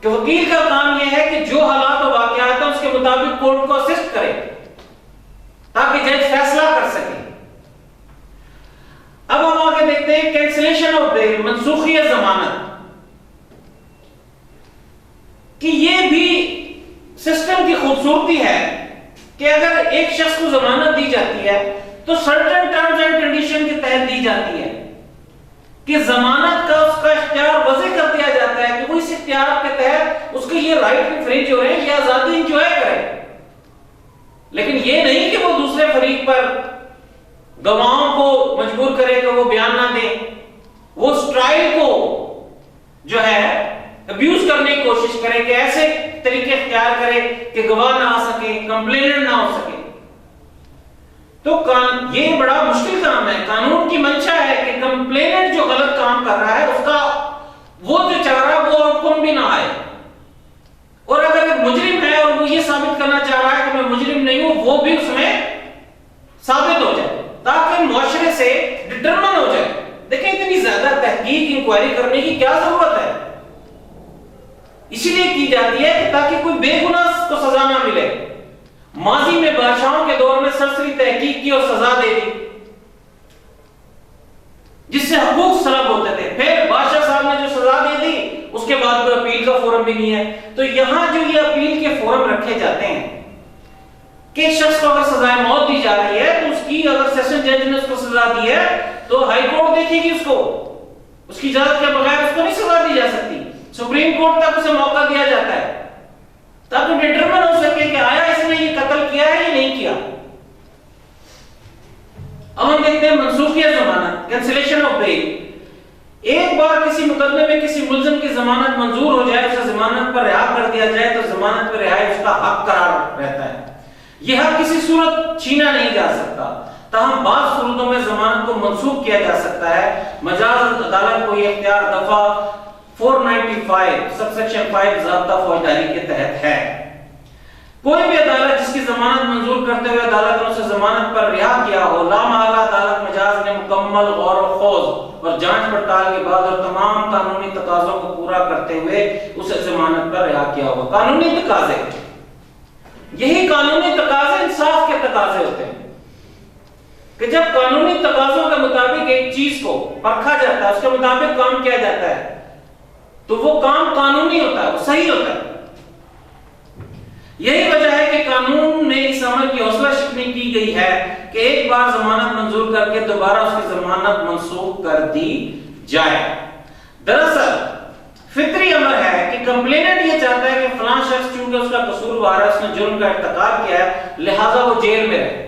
कि वकील का काम यह है कि जो हालात और वाकयात है उसके मुताबिक कोर्ट को असिस्ट करे ताकि जज फैसला कर सके। अब हम आगे देखते हैं कैंसिलेशन ऑफ बेल, मनसूखी जमानत, कि यह भी सिस्टम की खूबसूरती है कि अगर एक शख्स को जमानत दी जाती है तो सर्टेन टर्म्स एंड कंडीशन के तहत दी जाती है कि जमानत का उसका इख्तियार वज़े कर दिया जाता है कि वो इस इख्तियार के तहत उसके ये राइट इंफ्रिंज हो रहे हैं, ये आजादी इंजॉय करें। लेकिन ये नहीं कि वो दूसरे फरीक पर गवाहों को मजबूर करे कि वो बयान ना दें, वो स्ट्राइल को जो है अब्यूज करने की कोशिश करे कि ऐसे तरीके इख्तियार करे कि गवाह ना आ सके, कंप्लेनेंट ना हो सके। तो ये बड़ा मुश्किल काम है। कानून की मंशा है कि कंप्लेनेंट जो गलत काम कर रहा है उसका वो जो चाह रहा है वो आउटकम भी ना आए, और अगर एक मुजरिम है और वो ये साबित करना चाह रहा है कि मैं मुजरिम नहीं हूं, वो भी उसमें साबित हो जाए ताकि मुआशरे से डिटरमिन हो जाए। देखिए, इतनी ज्यादा तहकीक इंक्वायरी करने की क्या जरूरत है? इसलिए की जाती है कि ताकि कोई बेगुनाह को सजा ना मिले। माजी में बादशाहों के दौर में सरसरी तहकीक की और सजा दे दी जिससे हकूक सलब होते थे। फिर बादशाह साहब ने जो सजा दे दी उसके बाद कोई अपील का फोरम भी नहीं है। तो यहां जो ये अपील के फोरम रखे जाते हैं कि शख्स को अगर सजाए मौत दी जा रही है तो उसकी अगर सेशन जज ने उसको सजा दी है तो हाई कोर्ट देखेगी उसको, उसकी इजाजत के बगैर उसको नहीं सजा दी जा सकती। सुप्रीम कोर्ट तक उसे मौका दिया जाता है ताकि डिटरमिन हो सके कि आया इसने ये कत्ल किया है या नहीं किया। अब हम देखते हैं मनसूखियत जमानत, कैंसिलेशन ऑफ बेल। एक बार किसी मुकदमे में किसी मुल्जिम की जमानत मंजूर हो जाए, उसे जमानत पर रिहा कर दिया जाए तो जमानत पर रिहाई उसका हक करार रहता है। यह हक किसी सूरत छीना नहीं जा सकता। ताहम बाज़ सूरतों में जमानत को मंसूख किया जा सकता है। मजाज अदालत को यह इख्तियार दफा 495 सबसेक्शन 5 ज़ाब्ता फौजदारी के तहत है। कोई भी अदालत जिसकी जमानत मंजूर करते हुए अदालत ने उसे जमानत पर रिहा किया हो, लामहला अदालत मजाज ने मुकम्मल गौर व खोज और जांच पड़ताल के बाद और तमाम कानूनी तकाज़ों को पूरा करते हुए उसे जमानत पर रिहा किया होगा। कानूनी तकाज़े, यही कानूनी तकाज़े इंसाफ के तकाज़े होते हैं कि जब कानूनी तकाज़ों के मुताबिक एक चीज को परखा जाता है, उसके मुताबिक काम किया जाता है तो वो काम कानूनी होता है, वो सही होता है। यही वजह है कि कानून में इस अमल की हौसला शिकनी की गई है कि एक बार जमानत मंजूर करके दोबारा उसकी जमानत मंसूख कर दी जाए। दरअसल फितरी अमर है कि कंप्लेनेंट ये चाहता है कि फलां शख्स चूंकि उसका कसूरवार है, उसने जुर्म का इर्तिकाब किया है, लिहाजा वो जेल में रहे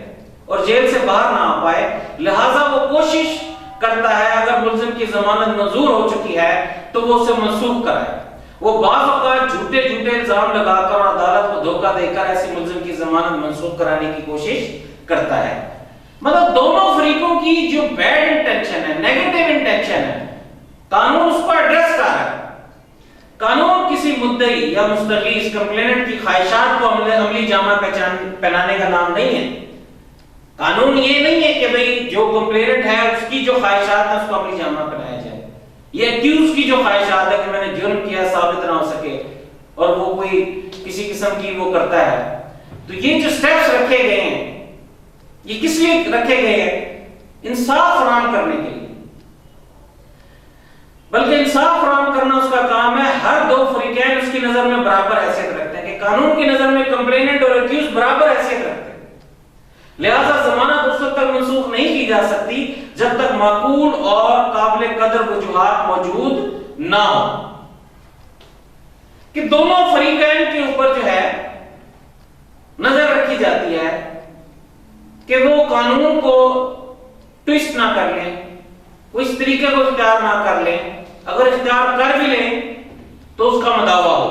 और जेल से बाहर ना आ पाए। लिहाजा वो कोशिश करता है अगर मुल्जिम की जमानत मंजूर हो चुकी है तो वो उसे मंसूख कराए। वो बाज़ औक़ात झूठे इल्जाम लगाकर और अदालत को धोखा देकर ऐसी मुल्जिम की जमानत मंसूख कराने की कोशिश करता है। मतलब दोनों फरीकों की जो बैड इंटेंशन है, नेगेटिव इंटेंशन है, कानून उसको एड्रेस कर रहा है। कानून किसी मुद्दई या मुस्तगीस कंप्लेनेंट की ख्वाहिशात को अमली जामा पहनाने का नाम नहीं है। कानून ये नहीं है कि भाई जो कंप्लेनेंट है उसकी जो ख्वाहिशात है उसको अमली जामा पहनाया जाए। ये एक्यूज की जो ख्वाहिशात है कि मैंने जुर्म किया साबित ना हो सके और वो कोई किसी किस्म की वो करता है, तो ये जो स्टेप्स रखे गए हैं ये किस लिए रखे गए हैं? इंसाफ फराहम करने के लिए। बल्कि इंसाफ फराहम करना उसका काम है। हर दो फरीकैन उसकी नजर में बराबर हैसियत रखते हैं कि कानून की नजर में कंप्लेनेंट और एक्यूज बराबर हैसियत रखते हैं। लिहाजा जमानत उस वक्त तक मंसूख नहीं की जा सकती जब तक माकूल और काबिल कदर वजूहात मौजूद ना हो कि दोनों फरीकैन के ऊपर जो है नजर रखी जाती है कि वो कानून को ट्विस्ट ना कर लें, वो इस तरीके को इख्तियार ना कर लें। अगर इख्तियार कर भी लें तो उसका मदावा हो।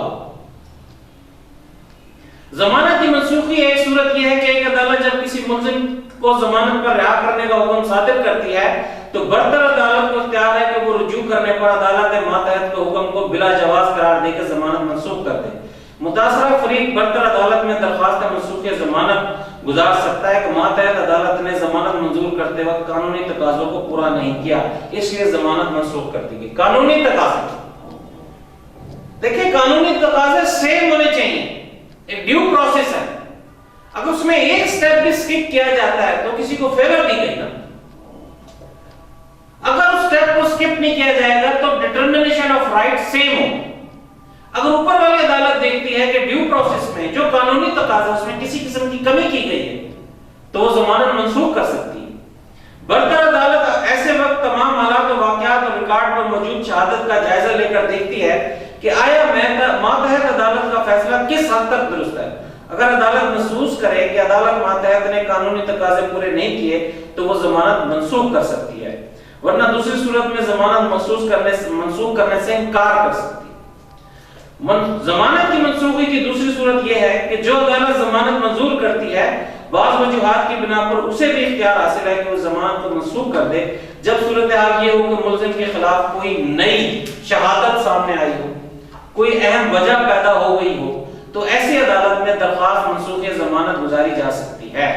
जमानत की मंसूखी एक सूरत यह है कि एक अदालत जब किसी मुल्जिम को जमानत पर रिहा करने का हुक्म सादिर करती है तो बरतर अदालत को इख्तियार है कि वो रुजू करने पर अदालत मातहत के हुक्म को बिला जवाज करार देकर जमानत मंसूख कर दे। मुतासरा फरीक बरतर अदालत में दरख्वास्त मंसूखी जमानत गुजार सकता है कि मातहत अदालत ने जमानत मंजूर करते वक्त कानूनी तकाज़ों को पूरा नहीं किया, इसलिए जमानत मंसूख कर दी गई। कानूनी तकाज़े, देखिए कानूनी तकाज़े सेम होने चाहिए, एक ड्यू प्रोसेस है। अगर उसमें एक स्टेप भी स्किप किया जाता है तो किसी को फेवर दी गई ना। अगर उस स्टेप को स्किप नहीं किया जाएगा तो डिटरमिनेशन ऑफ राइट सेम हो। अगर ऊपर वाली अदालत देखती है कि ड्यू प्रोसेस में जो कानूनी तकाज़ा उसमें किसी किस्म की कमी की गई है तो वो जमानत मंसूख कर सकती है। बरतर अदालत ऐसे वक्त तमाम हालात और वाक़यात और रिकॉर्ड पर मौजूद शहादत का जायजा लेकर देखती है कि आया मातहत अदालत का फैसला किस हद तक दुरुस्त है। अगर अदालत महसूस करे कि अदालत मातहत ने कानूनी तकाज़े पूरे नहीं किए तो वो जमानत मंसूख कर सकती है, वरना दूसरी सूरत में जमानत मंसूख करने से इनकार कर सकती है। जमानत की मंसूखी की दूसरी सूरत यह है कि जो अदालत जमानत मंजूर करती है बाज़ वजूहात की बिना पर उसे भी इख्तियार हासिल है कि वो जमानत को मंसूख कर दे जब सूरत हाल ये हो कि मुल्जिम के खिलाफ कोई नई शहादत सामने आई हो, कोई अहम वजह पैदा हो गई हो, तो ऐसी अदालत में दरख्वास्त मंसूखी जमानत गुजारी जा सकती है।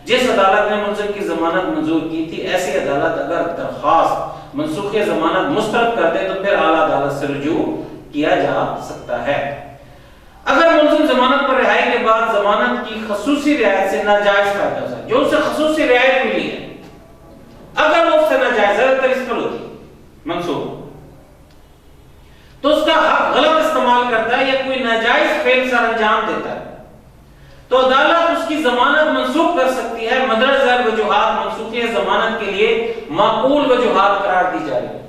जिस अदालत ने मुल्जिम की जमानत मंजूर की थी ऐसी अदालत अगर दरख्वास्त मंसूखी जमानत मुस्तरद कर दे तो फिर आला अदालत से रुजू किया जा सकता है। अगर मुल्जिम जमानत पर रिहाई के बाद जमानत की खसूसी रियायत से नाजायज फायदा हो, जो उसे खसूसी रियायत मिली है, अगर वो उससे नाजायज इस पर होती मंसूख, तो उसका हक गलत इस्तेमाल करता है या कोई नाजायज फेल सर अंजाम देता है, तो अदालत उसकी जमानत मंसूख कर सकती है। मदरज झैल वजूहात मंसूखी जमानत के लिए माकूल वजूहात करार दी जा रही है।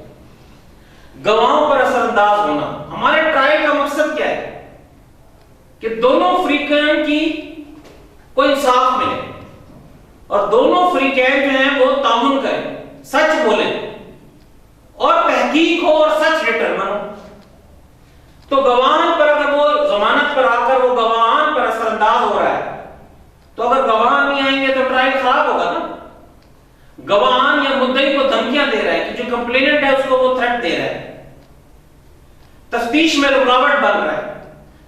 गवाहों पर असरअंदाज होना, हमारे ट्रायल का मकसद क्या है कि दोनों फ्रीकैन की को इंसाफ मिले और दोनों फ्रीकैन जो हैं वो ताउन करें, सच बोलें और तहकीक हो और सच डिटरमिन हो। तो गवाहान पर अगर वो जमानत पर आकर वो गवाहान पर असरअंदाज हो रहा है, तो अगर गवाहान नहीं आएंगे तो ट्रायल खराब होगा ना। गवाहान या मुद्दई को धमकियां दे रहा है कि जो कंप्लेनेंट है उसको वो थ्रेट दे रहा है, तफ्तीश में रुकावट बन रहा है,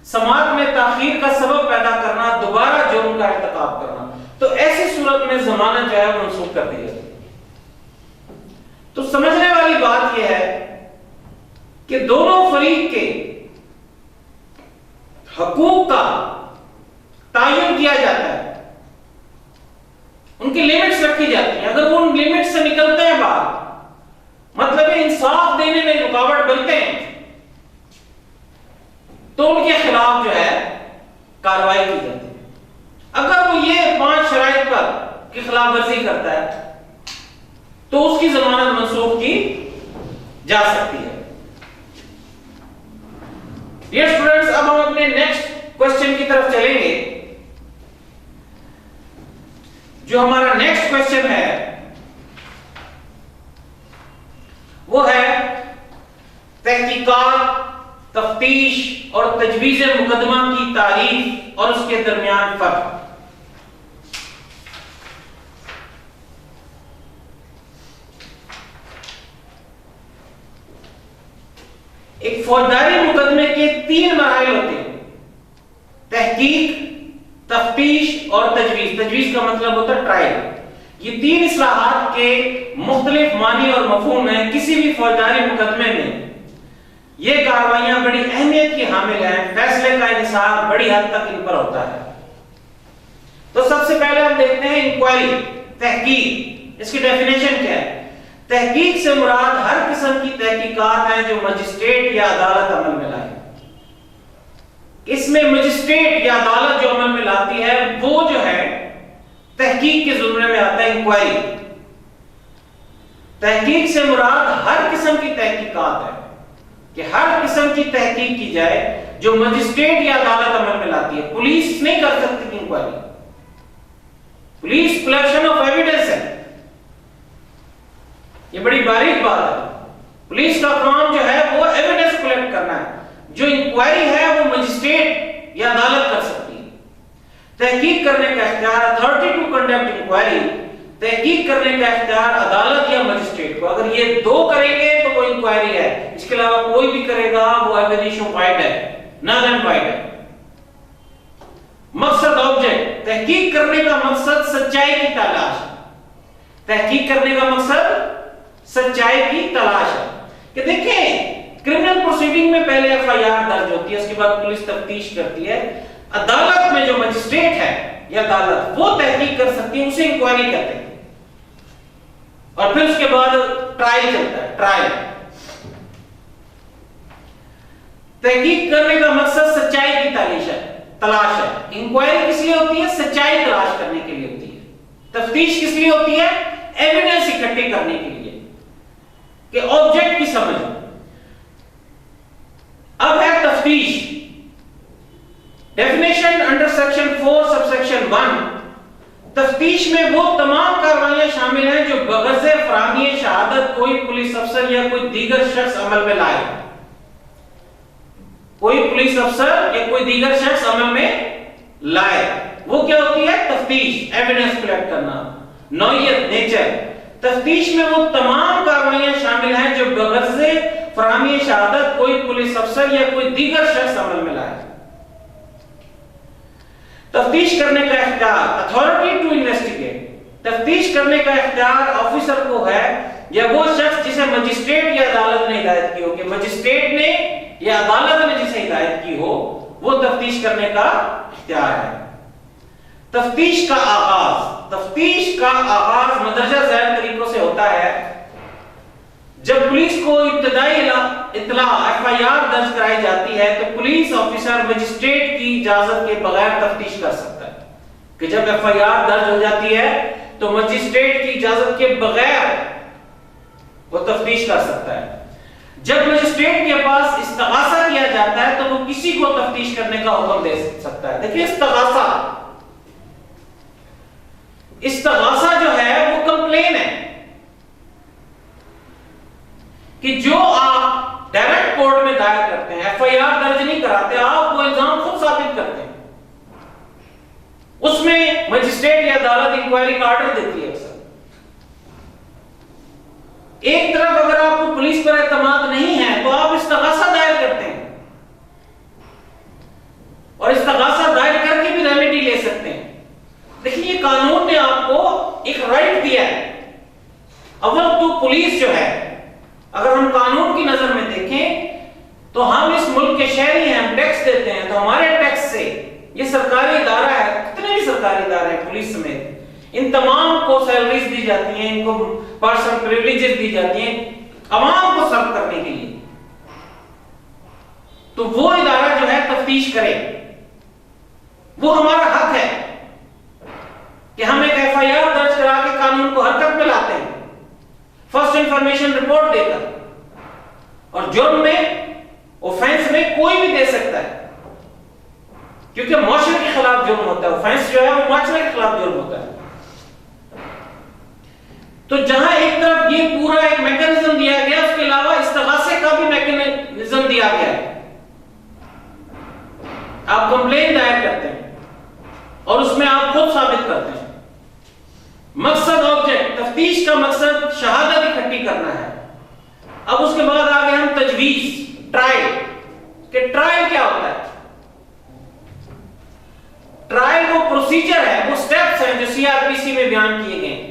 समाअत में ताखीर का सबब पैदा करना, दोबारा जुर्म का इर्तिकाब करना, तो ऐसी सूरत में जमानत जो है मंसूख कर दी जाती है। तो समझने वाली बात यह है कि दोनों फरीक के हकूक का तायुन किया जाता है, उनकी लिमिट्स रखी जाती हैं। अगर वो उन लिमिट्स से निकलते हैं बाहर, मतलब इंसाफ देने में रुकावट बनते हैं, तो उनके खिलाफ जो है कार्रवाई की जाती है। अगर वो ये 5 शराइत पर की खिलाफ वर्जी करता है तो उसकी जमानत मंसूख की जा सकती है। डियर स्टूडेंट्स, अब हम अपने नेक्स्ट क्वेश्चन की तरफ चलेंगे। जो हमारा नेक्स्ट क्वेश्चन है वो है तहकीकात, तफ्तीश और तजवीज़ मुकदमा की तारीफ और उसके दरमियान फर्क। एक फौजदारी मुकदमे के 3 मराहिल होते हैं, तहकीक, तफ्तीश और तजवीज। तजवीज का मतलब होता है ट्रायल। ये 3 इस्लाहात के मुख्तलिफ मानी और मफहूम हैं। किसी भी फौजदारी मुकदमे में ये कार्रवाइयां बड़ी अहमियत की हामिल हैं, फैसले का इन्हिसार बड़ी हद तक इन पर होता है। तो सबसे पहले हम देखते हैं इंक्वायरी, तहकीक। इसकी डेफिनेशन क्या है? तहकीक से मुराद हर किस्म की तहकीकात है जो मजिस्ट्रेट या अदालत अमल में लाए। इसमें मजिस्ट्रेट या अदालत जो अमल में लाती है वो जो है तहकीक के जुमरे में आता है इंक्वायरी। तहकीक से मुराद हर किस्म की तहकीकात है कि हर किस्म की तहकीक की जाए जो मजिस्ट्रेट या अदालत अमल में लाती है। पुलिस नहीं कर सकती inquiry. Police collection of evidence है, ये बड़ी बारीक बात है। पुलिस का काम जो है वो एविडेंस कलेक्ट करना है। जो इंक्वायरी है वो मजिस्ट्रेट या अदालत कर सकती है। तहकीक करने का इख्तियार, अथॉरिटी टू कंडक्ट इंक्वायरी, तहकीक करने का इख्तियार अदालत या मजिस्ट्रेट को। अगर ये 2 करेंगे तो वो इंक्वायरी है, इसके अलावा कोई भी करेगा वो एविडेंशियोफाइड है, नल एंड वाइड है। मकसद, ऑब्जेक्ट, तहकीक करने का मकसद सच्चाई की तलाश। तहकीक करने का मकसद सच्चाई की तलाश है कि देखें क्रिमिनल प्रोसीडिंग में पहले एफआईआर दर्ज होती है, उसके बाद पुलिस तफ्तीश करती है। अदालत में जो मजिस्ट्रेट है या अदालत वो तहकीक कर सकती है, उसे इंक्वायरी कहते हैं। और फिर उसके बाद ट्रायल चलता है। ट्रायल तहकीक करने का मकसद सच्चाई की तलाश है। इंक्वायरी किस लिए होती है? सच्चाई तलाश करने के लिए होती है। तफ्तीश किस लिए होती है? एविडेंस इकट्ठे करने के लिए, कि ऑब्जेक्ट की समझ। अब है तफ्तीश। Definition under section 4 subsection 1। तफ्तीश में वो तमाम कार्रवाइयां शामिल हैं जो बगर्ज़े फराहमी शहादत कोई पुलिस अफसर या कोई दीगर शख्स अमल में लाए। कोई पुलिस अफसर या कोई दीगर शख्स अमल में लाए, वो क्या होती है? तफ्तीश, एविडेंस कलेक्ट करना। नौइयत, नेचर। तफ्तीश में वो तमाम कार्रवाइयां शामिल हैं जो बगर्ज़े फराहमी शहादत कोई पुलिस अफसर या कोई दीगर शख्स अमल में लाए। तफ्तीश करने का इख्तियार, अथॉरिटी टू इन्वेस्टिगेट। तफ्तीश करने का इख्तियार ऑफिसर को है या वो शख्स जिसे मजिस्ट्रेट या अदालत ने हिदायत की हो, कि मजिस्ट्रेट ने या अदालत ने जिसे हिदायत की हो वो तफ्तीश करने का इख्तियार है। तफ्तीश का आगाज, तफ्तीश का आगाज मदरजा ज़ैल तरीकों से होता है जब पुलिस को इब्तदाई इत्तला एफआईआर दर्ज कराई जाती है तो पुलिस ऑफिसर मजिस्ट्रेट की इजाजत के बगैर तफ्तीश कर सकता है। कि जब एफआईआर दर्ज हो जाती है तो मजिस्ट्रेट की इजाजत के बगैर वो तफ्तीश कर सकता है। जब मजिस्ट्रेट के पास इस्तगासा किया जाता है तो वो किसी को तफ्तीश करने का हुक्म दे सकता है। देखिए इस्तगासा जो है वो कंप्लेन है कि जो आप डायरेक्ट कोर्ट में दायर करते हैं, एफआईआर दर्ज नहीं कराते, आप वो इल्जाम खुद साबित करते हैं। उसमें मजिस्ट्रेट या अदालत इंक्वायरी का ऑर्डर देती है। एक तरफ अगर आपको पुलिस पर एतमाद नहीं है तो आप इस्तगासा दायर करते हैं और इस्तगासा दायर करके भी रेमेडी ले सकते हैं। देखिए कानून ने आपको एक राइट दिया है। अव्वल तो पुलिस जो है, अगर हम कानून की नजर में देखें तो हम इस मुल्क के शहरी हैं, हम टैक्स देते हैं, तो हमारे टैक्स से ये सरकारी इदारा है, कितने भी सरकारी इदारे हैं पुलिस समेत, इन तमाम को सैलरीज दी जाती हैं, इनको पर्सनल प्रिविलेजेस दी जाती हैं अवाम को सर्व करने के लिए। तो वो इदारा जो है तफ्तीश करे, वो हमारा हक है कि हम एक एफआईआर दर्ज करा के कानून को हरकत में लाते हैं फर्स्ट इंफॉर्मेशन रिपोर्ट देकर। और जुर्म में, ऑफेंस में कोई भी दे सकता है, क्योंकि मुआशरे के खिलाफ जुर्म होता है। ऑफेंस जो है वो मुआशरे के खिलाफ जुर्म होता है। तो जहां एक तरफ ये पूरा एक मैकेनिज्म दिया गया, उसके अलावा इस्तगासे का भी मैकेनिज्म दिया गया है। आप कंप्लेंट दायर करते हैं और उसमें आप खुद साबित करते हैं। मकसद ऑब्जेक्ट, तफ्तीश का मकसद शहादत इकट्ठी करना है। अब उसके बाद आ गए हम तजवीज, ट्रायल। कि ट्रायल क्या होता है? ट्रायल वो प्रोसीजर है, वो स्टेप्स हैं जो सीआरपीसी में बयान किए गए हैं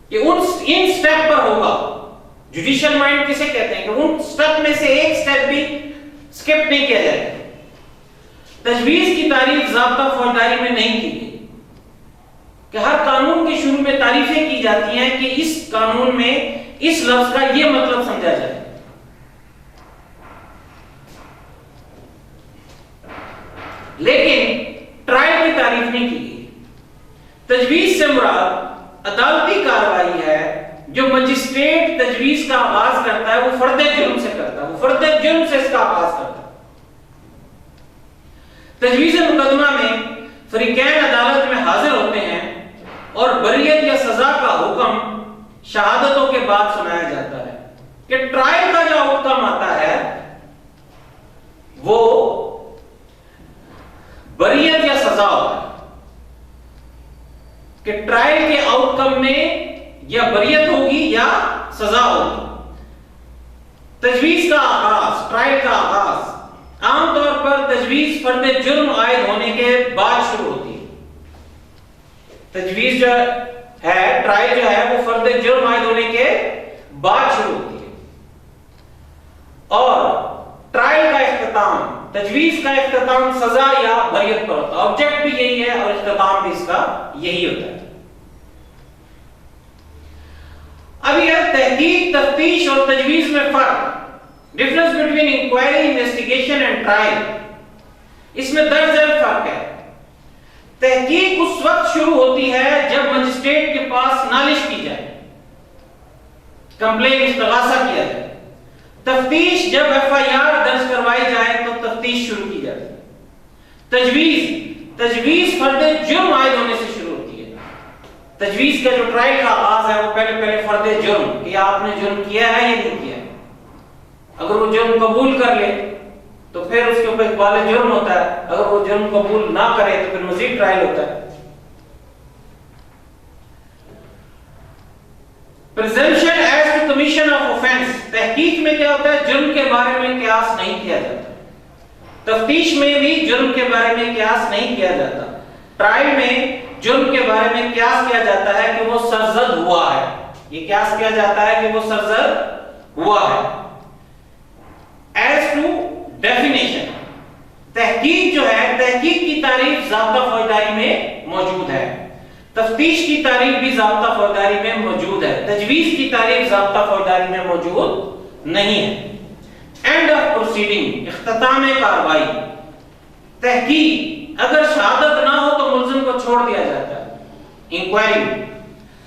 कि इन स्टेप पर होगा। जुडिशियल माइंड किसे कहते हैं? कि उन स्टेप में से एक स्टेप भी स्किप नहीं किया जाएगा। तजवीज की तारीफ ज़ाब्ता फौजदारी में नहीं की गई कि हर कानून के शुरू में तारीफें की जाती हैं कि इस कानून में इस लफ्ज का यह मतलब समझा जाए। लेकिन ट्रायल की तारीफ नहीं की गई। तजवीज से मुराद अदालती कार्रवाई है जो मजिस्ट्रेट तजवीज का आगाज करता है, वो फर्द जुर्म से करता है, वो फर्द जुर्म से इसका आगाज करता है। तजवीज मुकदमा में फरीकैन अदालत में हाजिर होते हैं और बरियत या सजा का हुक्म शहादतों के बाद सुनाया जाता है। कि ट्रायल का जो आउटकम आता है वो बरियत या सजा होता है। कि ट्रायल के आउटकम में या बरियत होगी या सजा होगी। तजवीज का आगाज, ट्रायल का आगाज आमतौर पर तजवीज फर्द जुर्म आयद होने के बाद शुरू होती है। तजवीज जो है, ट्रायल जो है, वो फर्द जुर्म आयद होने के बाद शुरू होती है। और ट्रायल का इख्तिताम, तजवीज का इख्तिताम सजा या बरियत पर होता है। ऑब्जेक्ट भी यही है और इख्तिताम भी इसका यही होता है। अब यह तहकीक, तफ्तीश और तजवीज में फर्क, difference between inquiry, investigation and trial, इसमें दर्ज फर्क है। तहकीक उस वक्त शुरू होती है जब मजिस्ट्रेट के पास नालिश की जाए, कंप्लेन, इस्तगासा किया जाए। तफ्तीश जब एफआईआर दर्ज करवाई जाए तो तफ्तीश शुरू की जाती है। तजवीज फर्द जुर्म आयद होने से शुरू होती है। तजवीज का जो ट्रायल का आगाज है वो पहले फर्द जुर्म, कि आपने जुर्म किया है या नहीं किया है। अगर वो जुर्म कबूल कर ले तो फिर उसके ऊपर इकबाल जुर्म होता है। अगर वो जुर्म कबूल ना करे तो फिर मजीद ट्रायल होता है। Presumption as to commission of offence, तहकीक में क्या होता है? जुर्म के बारे में कियास नहीं किया जाता। तफ्तीश में भी जुर्म के बारे में कियास नहीं किया जाता। ट्रायल में जुर्म के बारे में कियास किया जाता है कि वो सरजद हुआ है। ये कियास किया जाता है कि वो सरजद हुआ है। एज टू डेफिनेशन, तहकीक जो है, तहकीक की तारीफ ज़ाब्ता फौजदारी में मौजूद है। तफ्तीश की तारीख भी ज़ाब्ता फौजदारी में मौजूद है, तजवीज़ की तारीख ज़ाब्ता फौजदारी में मौजूद नहीं है। एंड ऑफ प्रोसीडिंग, इख्तिताम कार्रवाई, तहकीक, अगर शहादत ना हो तो मुल्जिम को छोड़ दिया जाता है। इंक्वायरी,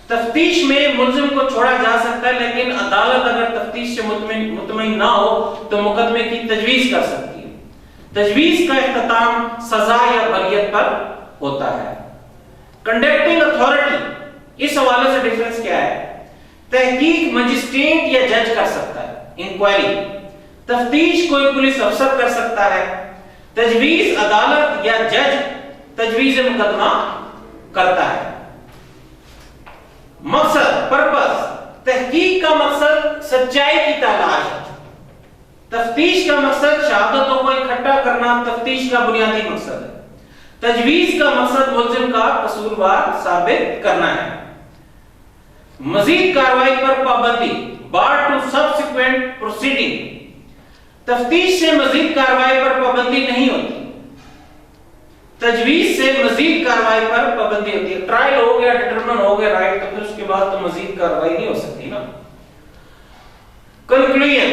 तफ्तीश में मुल्जिम को छोड़ा जा सकता है, लेकिन अदालत अगर तफ्तीश से मुतमईन ना हो तो मुकदमे की तजवीज़ कर सकती है। तजवीज़ का इख्तिताम सजा या बरियत पर होता है। कंडक्टिंग अथॉरिटी, इस हवाले से डिफरेंस क्या है? तहकीक मजिस्ट्रेट या जज कर सकता है, इंक्वायरी तफ्तीश कोई पुलिस अफसर कर सकता है, तजवीज़ अदालत या जज तजवीज़ मुकदमा करता है। मकसद, पर्पस, तहकीक का मकसद सच्चाई की तलाश, तफ्तीश का मकसद शहादतों को इकट्ठा करना तफ्तीश का बुनियादी मकसद है। तजवीज़ का मकसद मुल्जिम का कसूरवार साबित करना है। मजीद कार्रवाई पर पाबंदी, बार टू सब्सिक्वेंट प्रोसीडिंग, तफ्तीश से मजीद कार्रवाई पर पाबंदी नहीं होती, तजवीज़ से मजीद कार्रवाई पर पाबंदी होती है। ट्रायल हो गया, डिटरमिन हो गया राइट, तो फिर उसके बाद तो मजीद कार्रवाई नहीं हो सकती ना। कंक्लूजन,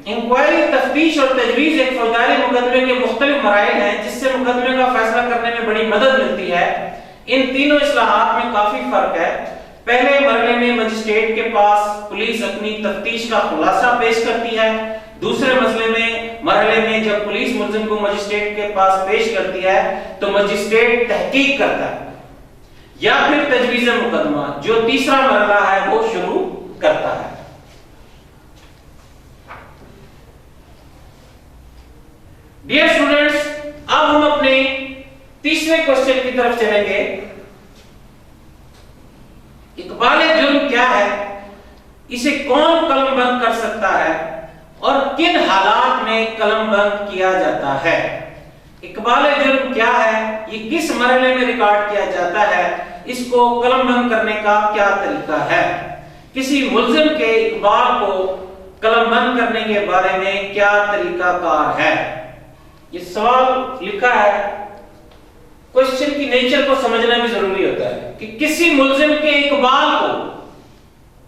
इंक्वायरी, तफ्तीश और तजवीज़ एक फौजदारी मुकदमे के मुख्तलिफ मराइल हैं जिससे मुकदमे का फैसला करने में बड़ी मदद मिलती है। इन तीनों इस्लाहात में काफी फर्क है। पहले मरहले में मजिस्ट्रेट के पास पुलिस अपनी तफ्तीश का खुलासा पेश करती है। दूसरे मरहले में जब पुलिस मुल्जिम को मजिस्ट्रेट के पास पेश करती है तो मजिस्ट्रेट तहकीक करता है या फिर तजवीज़ मुकदमा जो तीसरा मरहला है वो शुरू करता है। डियर स्टूडेंट्स, अब हम अपने तीसरे क्वेश्चन की तरफ चलेंगे। इकबाल जुर्म क्या है, इसे कौन कलमबंद कर सकता है और किन हालात में कलमबंद किया जाता है। इकबाल जुर्म क्या है, ये किस मरहले में रिकॉर्ड किया जाता है, इसको कलमबंद करने का क्या तरीका है, किसी मुल्जिम के इकबाल को कलमबंद करने के बारे में क्या तरीकाकार है। ये सवाल लिखा है, क्वेश्चन की नेचर को समझना भी जरूरी होता है कि किसी मुल्जिम के इकबाल को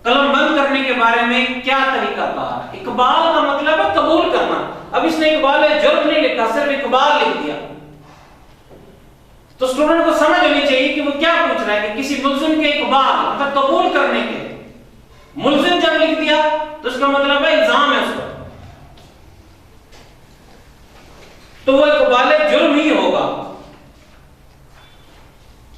कलमबंद करने के बारे में क्या तरीकाकार। इकबाल का मतलब है कबूल करना। अब इसने इकबाल जुर्म नहीं लिखा, सिर्फ इकबाल लिख दिया, तो स्टूडेंट को समझ होनी चाहिए कि वो क्या पूछ रहा है कि किसी मुल्जिम के इकबाल मतलब कबूल करने के। मुल्जिम जब लिख दिया तो उसका मतलब है इल्जाम है उसका, तो वो इकबाल जुर्म ही होगा।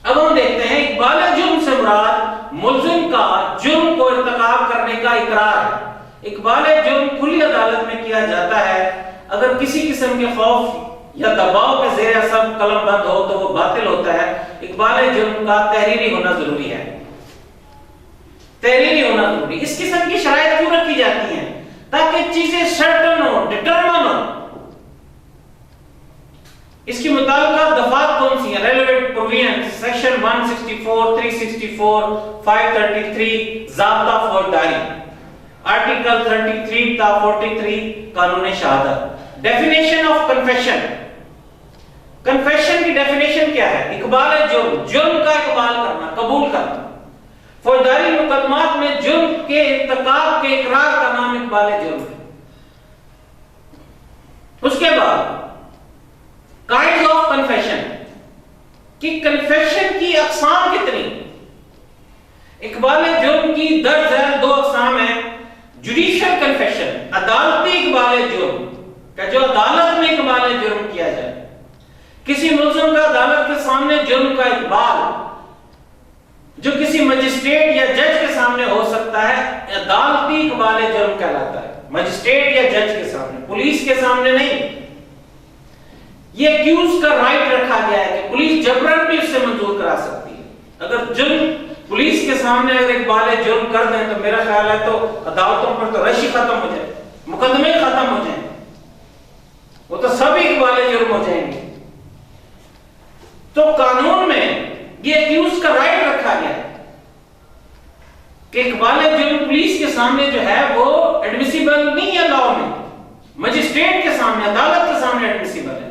अब हम देखते हैं इकबाल जुर्म से मुराद मुल्जिम का जुर्म को इर्तिकाब करने का इकरार है। इकबाल जुर्म खुली अदालत में किया जाता है। अगर किसी किस्म के खौफ या दबाव के ज़ेरे असर कलमबंद हो तो वो बातिल होता है। इकबाल जुर्म का तहरीरी होना जरूरी है, तहरीरी होना जरूरी। इस किस्म की शराइत क्यों रखी जाती हैं? ताकि चीजें सर्टन हो, डिटरमिन हो। इसकी मुताबिका दफात कौन सी है? रेलेवेंट प्रोविजन सेक्शन 164, 364, 533 ज़ाब्ता फौजदारी, आर्टिकल 33 ता 43 कानून शहादत। डेफिनेशन ऑफ कन्फेशन, कन्फेशन की डेफिनेशन क्या है? इकबाल जुर्म, जुर्म का इकबाल करना, कबूल करना। फौजदारी मुकदमात में जुर्म के इर्तिकाब के इकरार का नाम इकबाल जुर्म है। उसके बाद काइंड्स ऑफ कन्फेशन, कि कन्फेशन की अक़साम कितनी। इकबाल जुर्म की दर्ज है दो अक़साम है। जुडिशियल कन्फेशन, अदालती इकबाल जुर्म का जो अदालत में इकबाल जुर्म किया जाए। किसी मुल्ज़िम का अदालत के सामने जुर्म का इकबाल जो किसी मजिस्ट्रेट या जज के सामने हो सकता है, अदालती इकबाल जुर्म कहलाता है। मजिस्ट्रेट या जज के सामने, पुलिस के सामने नहीं। ये एक्यूज का राइट रखा गया है कि पुलिस जबरन भी उससे मंजूर करा सकती है। अगर जुर्म पुलिस के सामने अगर इकबाल जुर्म कर दें तो मेरा ख्याल है तो अदालतों पर तो रश ही खत्म हो जाए, मुकदमे खत्म हो जाए, वो तो सब इकबाल जुर्म हो जाएंगे। तो कानून में ये एक्यूज का राइट रखा गया है कि इकबाल जुर्म पुलिस के सामने जो है वो एडमिसिबल नहीं है, लॉ में मजिस्ट्रेट के सामने, अदालत के सामने एडमिसिबल है।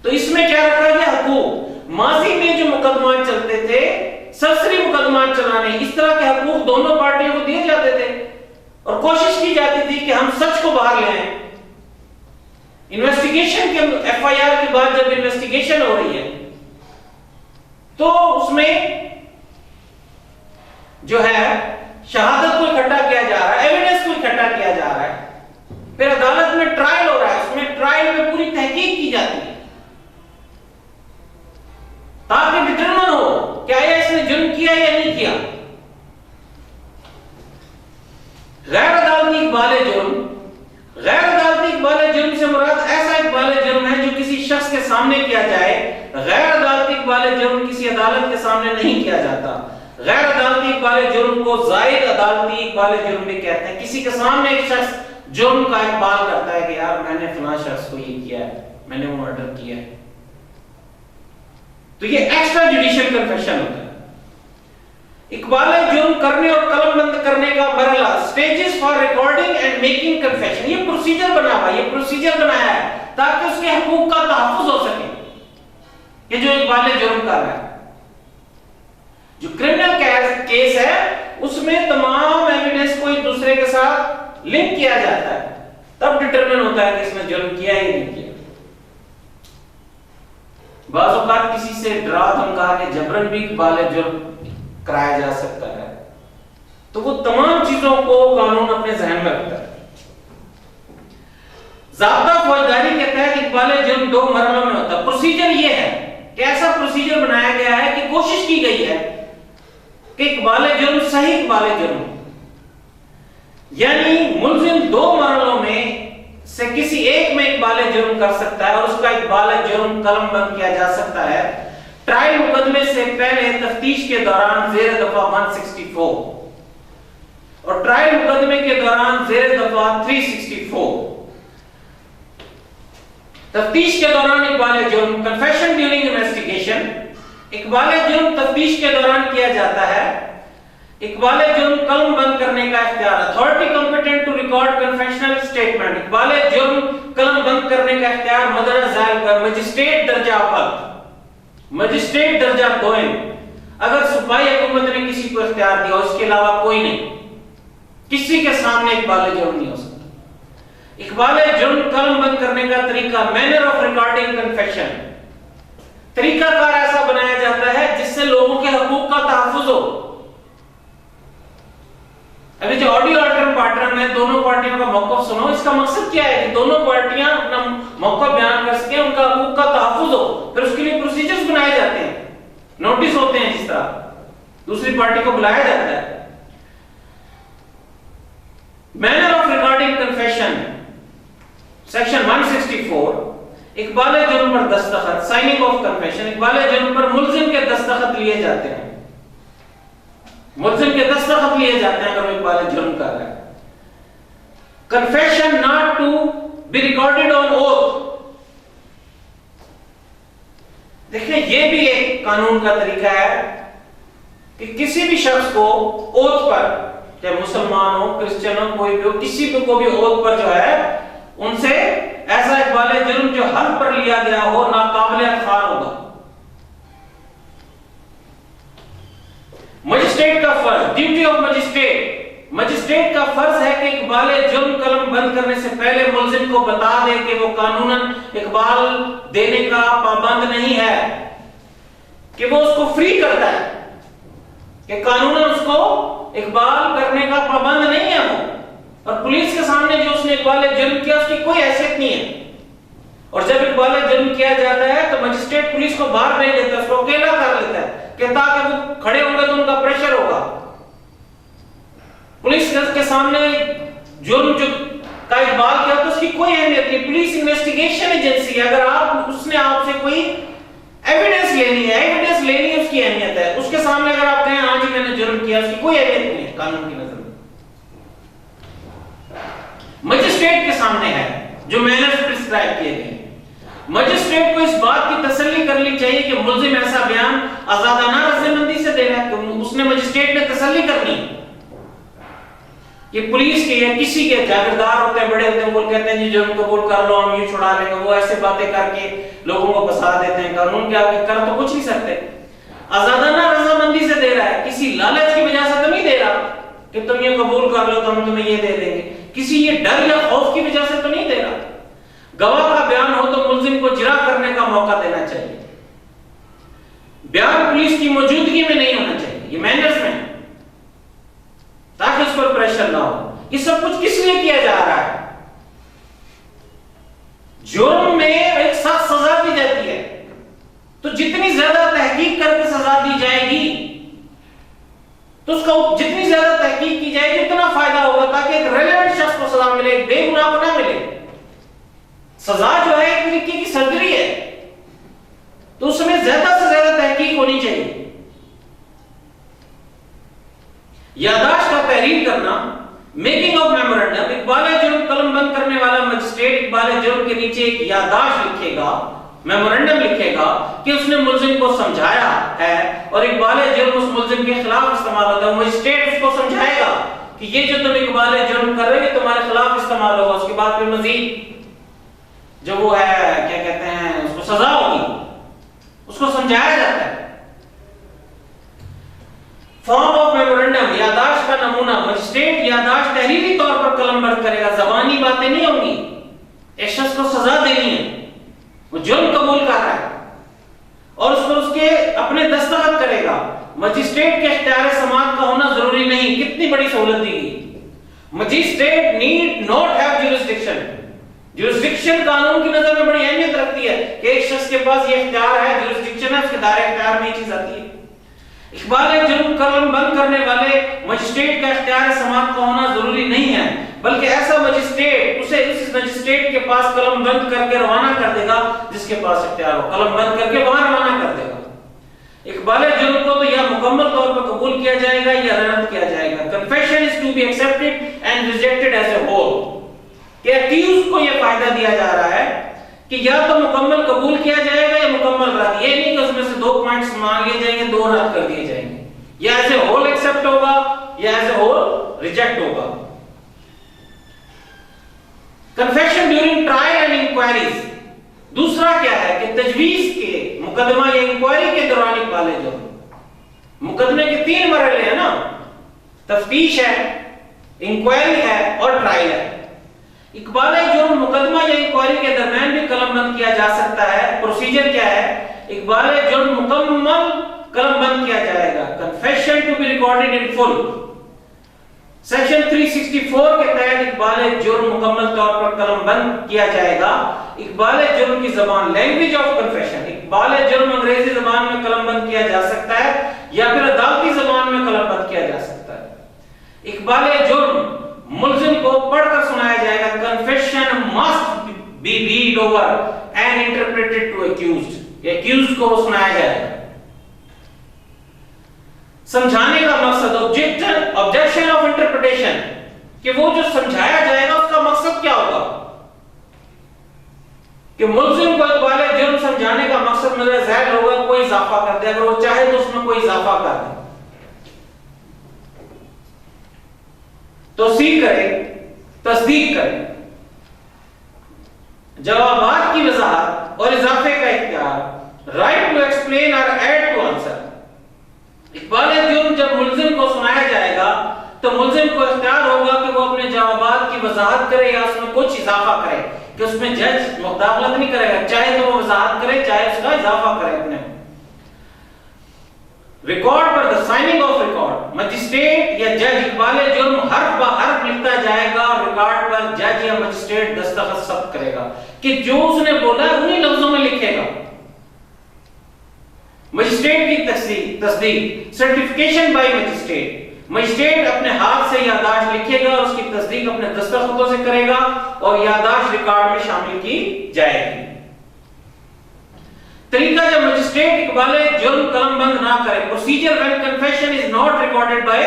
तो इसमें क्या रखा गया? हकूक। माजी में जो मुकदमा चलते थे सरसरी मुकदमा चलाने, इस तरह के हकूक दोनों पार्टियों को दिए जाते थे और कोशिश की जाती थी कि हम सच को बाहर ले आए। इन्वेस्टिगेशन के एफआईआर के बाद जब इन्वेस्टिगेशन हो रही है तो उसमें जो है शहादत को इकट्ठा किया जा रहा है, एविडेंस को इकट्ठा किया जा रहा है, फिर अदालत में ट्रायल हो रहा है, उसमें ट्रायल में पूरी तहकीक की जाती है ताकि डिटरमिन हो क्या इसने जुर्म किया या नहीं किया। गैर अदालती इकबाल जुर्म, गैर अदालती इकबाल जुर्म से मुराद ऐसा इकबाल जुर्म है जो किसी शख्स के सामने किया जाए। गैर अदालती इकबाल जुर्म किसी अदालत के सामने नहीं किया जाता। गैर अदालती इकबाल जुर्म को जायद अदालती इकबाल जुर्म भी कहते हैं। किसी के सामने एक शख्स जुर्म का इकबाल करता है कि यार मैंने फलां शख्स को ये किया है, मैंने वो मर्डर किया है, तो ये एक्स्ट्रा जुडिशियल कन्फेशन होता है। इकबाल जुर्म करने और कलमबंद करने का मरहला, stages for recording and making confession, ये प्रोसीजर बना हुआ, ये प्रोसीजर बनाया है ताकि उसके हकूक का तहफ्फुज हो सके। ये जो इकबाल जुर्म कर रहा है, जो क्रिमिनल केस है उसमें तमाम एविडेंस को एक दूसरे के साथ लिंक किया जाता है, तब डिटरमिन होता है कि इसने जुर्म किया या नहीं किया। बाज़ औक़ात किसी से डरा धमका के जबरन भी इकबाल जुर्म कराया जा सकता है, तो वो तमाम चीजों को कानून अपने जहन में रखता है। ज़ाब्ता फौजदारी के तहत इकबाल जुर्म दो मरहलों में होता है। प्रोसीजर ये है कि ऐसा प्रोसीजर बनाया गया है कि कोशिश की गई है कि इकबाल जुर्म सही इकबाल जुर्म, यानी मुल्जिम दो मरहलों में से किसी एक में इकबाल जुर्म कर सकता है और उसका इकबाल जुर्म कलमबंद किया जा सकता है ट्रायल मुकदमे से पहले, तफ्तीश के दौरान ज़ेर दफा 164 और ट्रायल मुकदमे के दौरान ज़ेर दफा 364। तफ्तीश के दौरान इकबाल जुर्म, कन्फेशन ड्यूरिंग इन्वेस्टिगेशन, इकबाल जुर्म तफ्तीश के दौरान किया जाता है। इकबाल जुर्म कलम बंद करने का इख्तियार, authority competent to record confessional statement, इकबाल जुर्म कलम बंद करने का इख्तियार मजिस्ट्रेट दर्जा अव्वल, मजिस्ट्रेट दर्जा दोयम, अगर सूबाई हुकूमत ने किसी को इख्तियार दिया उसके अलावा कोई नहीं, किसी के सामने इकबाल जुर्म नहीं हो सकता। इकबाल जुर्म कलम बंद करने का तरीका, मैनर ऑफ रिकॉर्डिंग कन्फेशन, तरीकाकार ऐसा बनाया जाता है जिससे लोगों के हकूक का तहफ्फुज हो। अभी जो ऑडियो आर्टर पार्टनर में दोनों पार्टियों का मौक़िफ़ सुनो, इसका मकसद क्या है कि दोनों पार्टियां अपना मौक़िफ़ बयान कर सकें, उनका हकूक का तहफ्फुज हो। फिर उसके लिए प्रोसीजर्स बनाए जाते हैं, नोटिस होते हैं, जिस तरह दूसरी पार्टी को बुलाया जाता है। Manner of recording confession, section 164, Iqbal जुर्म पर दस्तखत, साइनिंग ऑफ कन्फेशन, इकबाल जुर्म पर मुल्जिम के दस्तखत लिए जाते हैं, मुल्जिम के दस्तखत लिए जाते हैं अगर वो इकबाल जुर्म कर रहा है। Confession not to be recorded on oath, देखिए ये भी एक कानून का तरीका है कि किसी भी शख्स को ओथ पर, चाहे मुसलमान हो, क्रिश्चियन हो, कोई भी हो, किसी को भी ओथ पर जो है उनसे ऐसा इकबाल जुर्म जो हल्फ पर लिया गया हो नाकाबिल अतखार होगा। मजिस्ट्रेट का फर्ज, ड्यूटी ऑफ मजिस्ट्रेट, मजिस्ट्रेट का फर्ज है कि इकबाल जुर्म कलम बंद करने से पहले मुल्जिम को बता दे कि वो कानूनन इकबाल देने का पाबंद नहीं है, कि वो उसको फ्री करता है, कि कानूनन उसको इकबाल करने का पाबंद नहीं है वो, और पुलिस के सामने जो उसने इकबाल जुर्म किया उसकी कोई हैसियत नहीं है। और जब इकबाल जुर्म किया जाता है तो मजिस्ट्रेट पुलिस को बाहर नहीं देता, उसको अकेला कर लेता है, कहता कि वो खड़े होंगे तो उनका प्रेशर होगा। पुलिस के सामने जुर्म जो का इकबाल किया तो उसकी कोई अहमियत नहीं। पुलिस इन्वेस्टिगेशन एजेंसी है, अगर आप उसने आपसे कोई एविडेंस लेनी है, एविडेंस लेनी है, उसकी अहमियत है। उसके सामने अगर आप कहें हाँ जी मैंने जुर्म किया, उसकी कोई अहमियत नहीं है कानून की नजर में। मजिस्ट्रेट के सामने है जो मैनर्स प्रिस्क्राइब किए गए। मजिस्ट्रेट को इस बात की तसल्ली करनी चाहिए कि मुल्जिम ऐसा बयान आजादाना रज़ामंदी से दे रहा है, तो उसने मजिस्ट्रेट ने तसल्ली करनी। ये पुलिस के या किसी के जागीरदार होते हैं, बड़े होते हैं, वो कहते हैं जी जुर्म कबूल कर लो हम ये छुड़ा लेंगे, वो ऐसे बातें करके लोगों को फंसा देते हैं। कानून के आगे कर तो कुछ नहीं सकते। आजादाना रजामंदी से दे रहा है, किसी लालच की वजह से तो नहीं दे रहा कि तुम ये कबूल कर लो तो हम तुम्हें ये दे देंगे, किसी ये डर या खौफ की वजह से तो नहीं दे रहा। गवाह का बयान हो तो मुल्जिम को जिरा करने का मौका देना चाहिए, बयान पुलिस की मौजूदगी में नहीं होना चाहिए, ये मैनर्स में, ताकि उस पर प्रेशर ना हो। ये सब कुछ किस लिए किया जा रहा है? जुर्म में एक सख्त सजा दी जाती है, तो जितनी ज्यादा तहकीक करके सजा दी जाएगी तो उसका जितनी ज्यादा तहकीक की जाएगी उतना फायदा होगा, ताकि एक रेलेवेंट शख्स को सजा मिले, एक बेगुनाह को ना मिले। सजा जो है एक तरीके की सर्जरी है, तो उसमें ज्यादा से ज्यादा तहकीक होनी चाहिए। यादाश्त का तहरीर करना, मेकिंग ऑफ मेमोरेंडम, इकबाल जुर्म कलम बंद करने वाला मजिस्ट्रेट इकबाल जुर्म के नीचे एक यादाश्त लिखेगा, मेमोरेंडम लिखेगा कि उसने मुल्जिम को समझाया है और इकबाल जुर्म उस मुल्जिम के खिलाफ इस्तेमाल होता है। मजिस्ट्रेट उसको समझाएगा कि ये जो तुम इकबाल जुर्म कर रहे हो तुम्हारे खिलाफ इस्तेमाल होगा, उसके बाद फिर मजीद जो वो है क्या कहते हैं उसको सजा होगी, उसको समझाया जाता है। फॉर्म ऑफ मेमोरेंडम, यादाश्त का नमूना, मजिस्ट्रेट यादाश्त तहरीरी तौर पर कलमबंद करेगा, जबानी बातें नहीं होंगी। एक शख्स को सजा देनी है, वो जुर्म कबूल कर रहा है और उस पर उसके अपने दस्तखत करेगा। मजिस्ट्रेट के इख्तियार समाअत का होना जरूरी नहीं, कितनी बड़ी सहूलत दी गई। Magistrate need not have jurisdiction. Jurisdiction कानून की नजर में बड़ी अहमियत रखती है कि एक शख्स के पास ये इख्तियार है, ज्यूरिसडिक्शन है, उसके दायरे इख्तियार में ये चीज आती है। इकबाल जुर्म कलम बंद करने वाले मजिस्ट्रेट का इख्तियार समाअत का होना जरूरी नहीं है, बल्कि ऐसा मजिस्ट्रेट उसे उस मजिस्ट्रेट के पास कलम बंद करके रवाना कर देगा जिसके पास इख्तियार हो, कलम बंद करके वहां रवाना कर देगा। इकबाल जुर्म को तो या मुकम्मल तौर पर कबूल किया जाएगा या रद्द किया जाएगा। Confession is to be accepted and rejected as a whole. कि अक्यूज को यह फायदा दिया जा रहा है कि या तो मुकम्मल कबूल किया जाएगा या मुकम्मल रद्द। ये नहीं कि उसमें से 2 पॉइंट्स मान लिए जाएंगे, 2 रद्द कर दिए जाएंगे, या एज ए होल एक्सेप्ट होगा या एज ए होल रिजेक्ट होगा। Confession during trial and inquiries, दूसरा क्या है कि तजवीज के मुकदमा या इंक्वायरी के दौरान इकबाल जुर्म, मुकदमे के 3 मरहले हैं ना, तफ्तीश है, इंक्वायरी है और ट्रायल है। इकबाल जुर्म मुकदमा या इंक्वायरी के दरमियान भी कलमबंद किया जा सकता है। प्रोसीजर क्या है? इकबाल जुर्म मुकम्मल कलमबंद किया जाएगा। Confession to be recorded in full. Section 364 के तहत इकबाल जुर्म मुकम्मल तौर पर कलमबंद किया जाएगा। इकबाल जुर्म की जबान, लैंग्वेज ऑफ कन्फेशन, इकबाल जुर्म अंग्रेजी जबान में कलमबंद किया जा सकता है या फिर अदालती जबान में कलमबंद किया जा सकता है। इकबाल जुर्म मुल्जिम को पढ़कर सुनाया जाएगा। Confession must be read over and interpreted to accused, accused को सुनाया जाएगा। समझाने का मकसद, ऑब्जेक्शन ऑफ इंटरप्रिटेशन, कि वो जो समझाया जाएगा उसका मकसद क्या होगा, कि मुल्जिम को इकबाल जुर्म समझाने का मकसद मेरा ज़ाहिर होगा कोई इजाफा कर दे, अगर वो चाहे तो उसमें कोई इजाफा कर दे, तौसीक करे, तस्दीक करे, जवाबात की वजाहत और इजाफे का इख्तियार, राइट टू एक्सप्लेन और ऐड टू आंसर। इकबाल जुर्म जब मुल्जिम को सुनाया जाएगा तो मुल्जिम को इख्तियार होगा कि वो अपने जवाबात की वजाहत करे या उसमें कुछ इजाफा करे, कि उसमें जज मुदाखलत नहीं करेगा, चाहे तो वो वजाहत करे चाहे उसका इजाफा करे अपने। रिकॉर्ड पर the signing off record, magistrate या जज इकबाल जुर्म हर्फ ब हर्फ लिखता जाएगा और रिकॉर्ड पर जज या मजिस्ट्रेट दस्तखत सब करेगा, कि जो उसने बोला है उन्हीं लफ्जों में लिखेगा। मजिस्ट्रेट की तस्दीक, सर्टिफिकेशन बाय मजिस्ट्रेट, मजिस्ट्रेट अपने हाथ से यादाश्त लिखेगा और उसकी तस्दीक अपने दस्तखतों से करेगा और यादाश्त रिकॉर्ड में शामिल की जाएगी। तरीका जब मजिस्ट्रेट इकबाल जुर्म कलमबंद ना करे, procedure when confession is not recorded by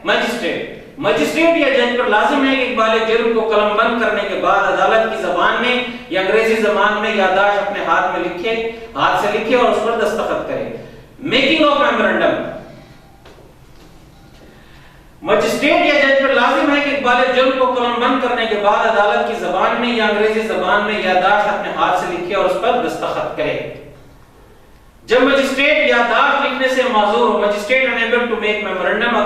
magistrate, magistrate या जज पर लाजिम है कि इकबाल जुर्म को कलमबंद करने के बाद अदालत की जबान में या अंग्रेजी जबान में यादाश्त अपने हाथ में लिखे, हाथ से लिखे और उस पर दस्तखत करे। मेकिंग ऑफ मेमोरेंडम, मजिस्ट्रेट या जज पर लाजिम है कि इकबाल जुर्म को कलमबंद करने के बाद अदालत की जबान में या अंग्रेजी जबान में यादाश्त अपने हाथ से लिखे और उस पर दस्तखत करे। जब मजिस्ट्रेट याददाश्त लिखने से माजूर हो, magistrate unable to make memorandum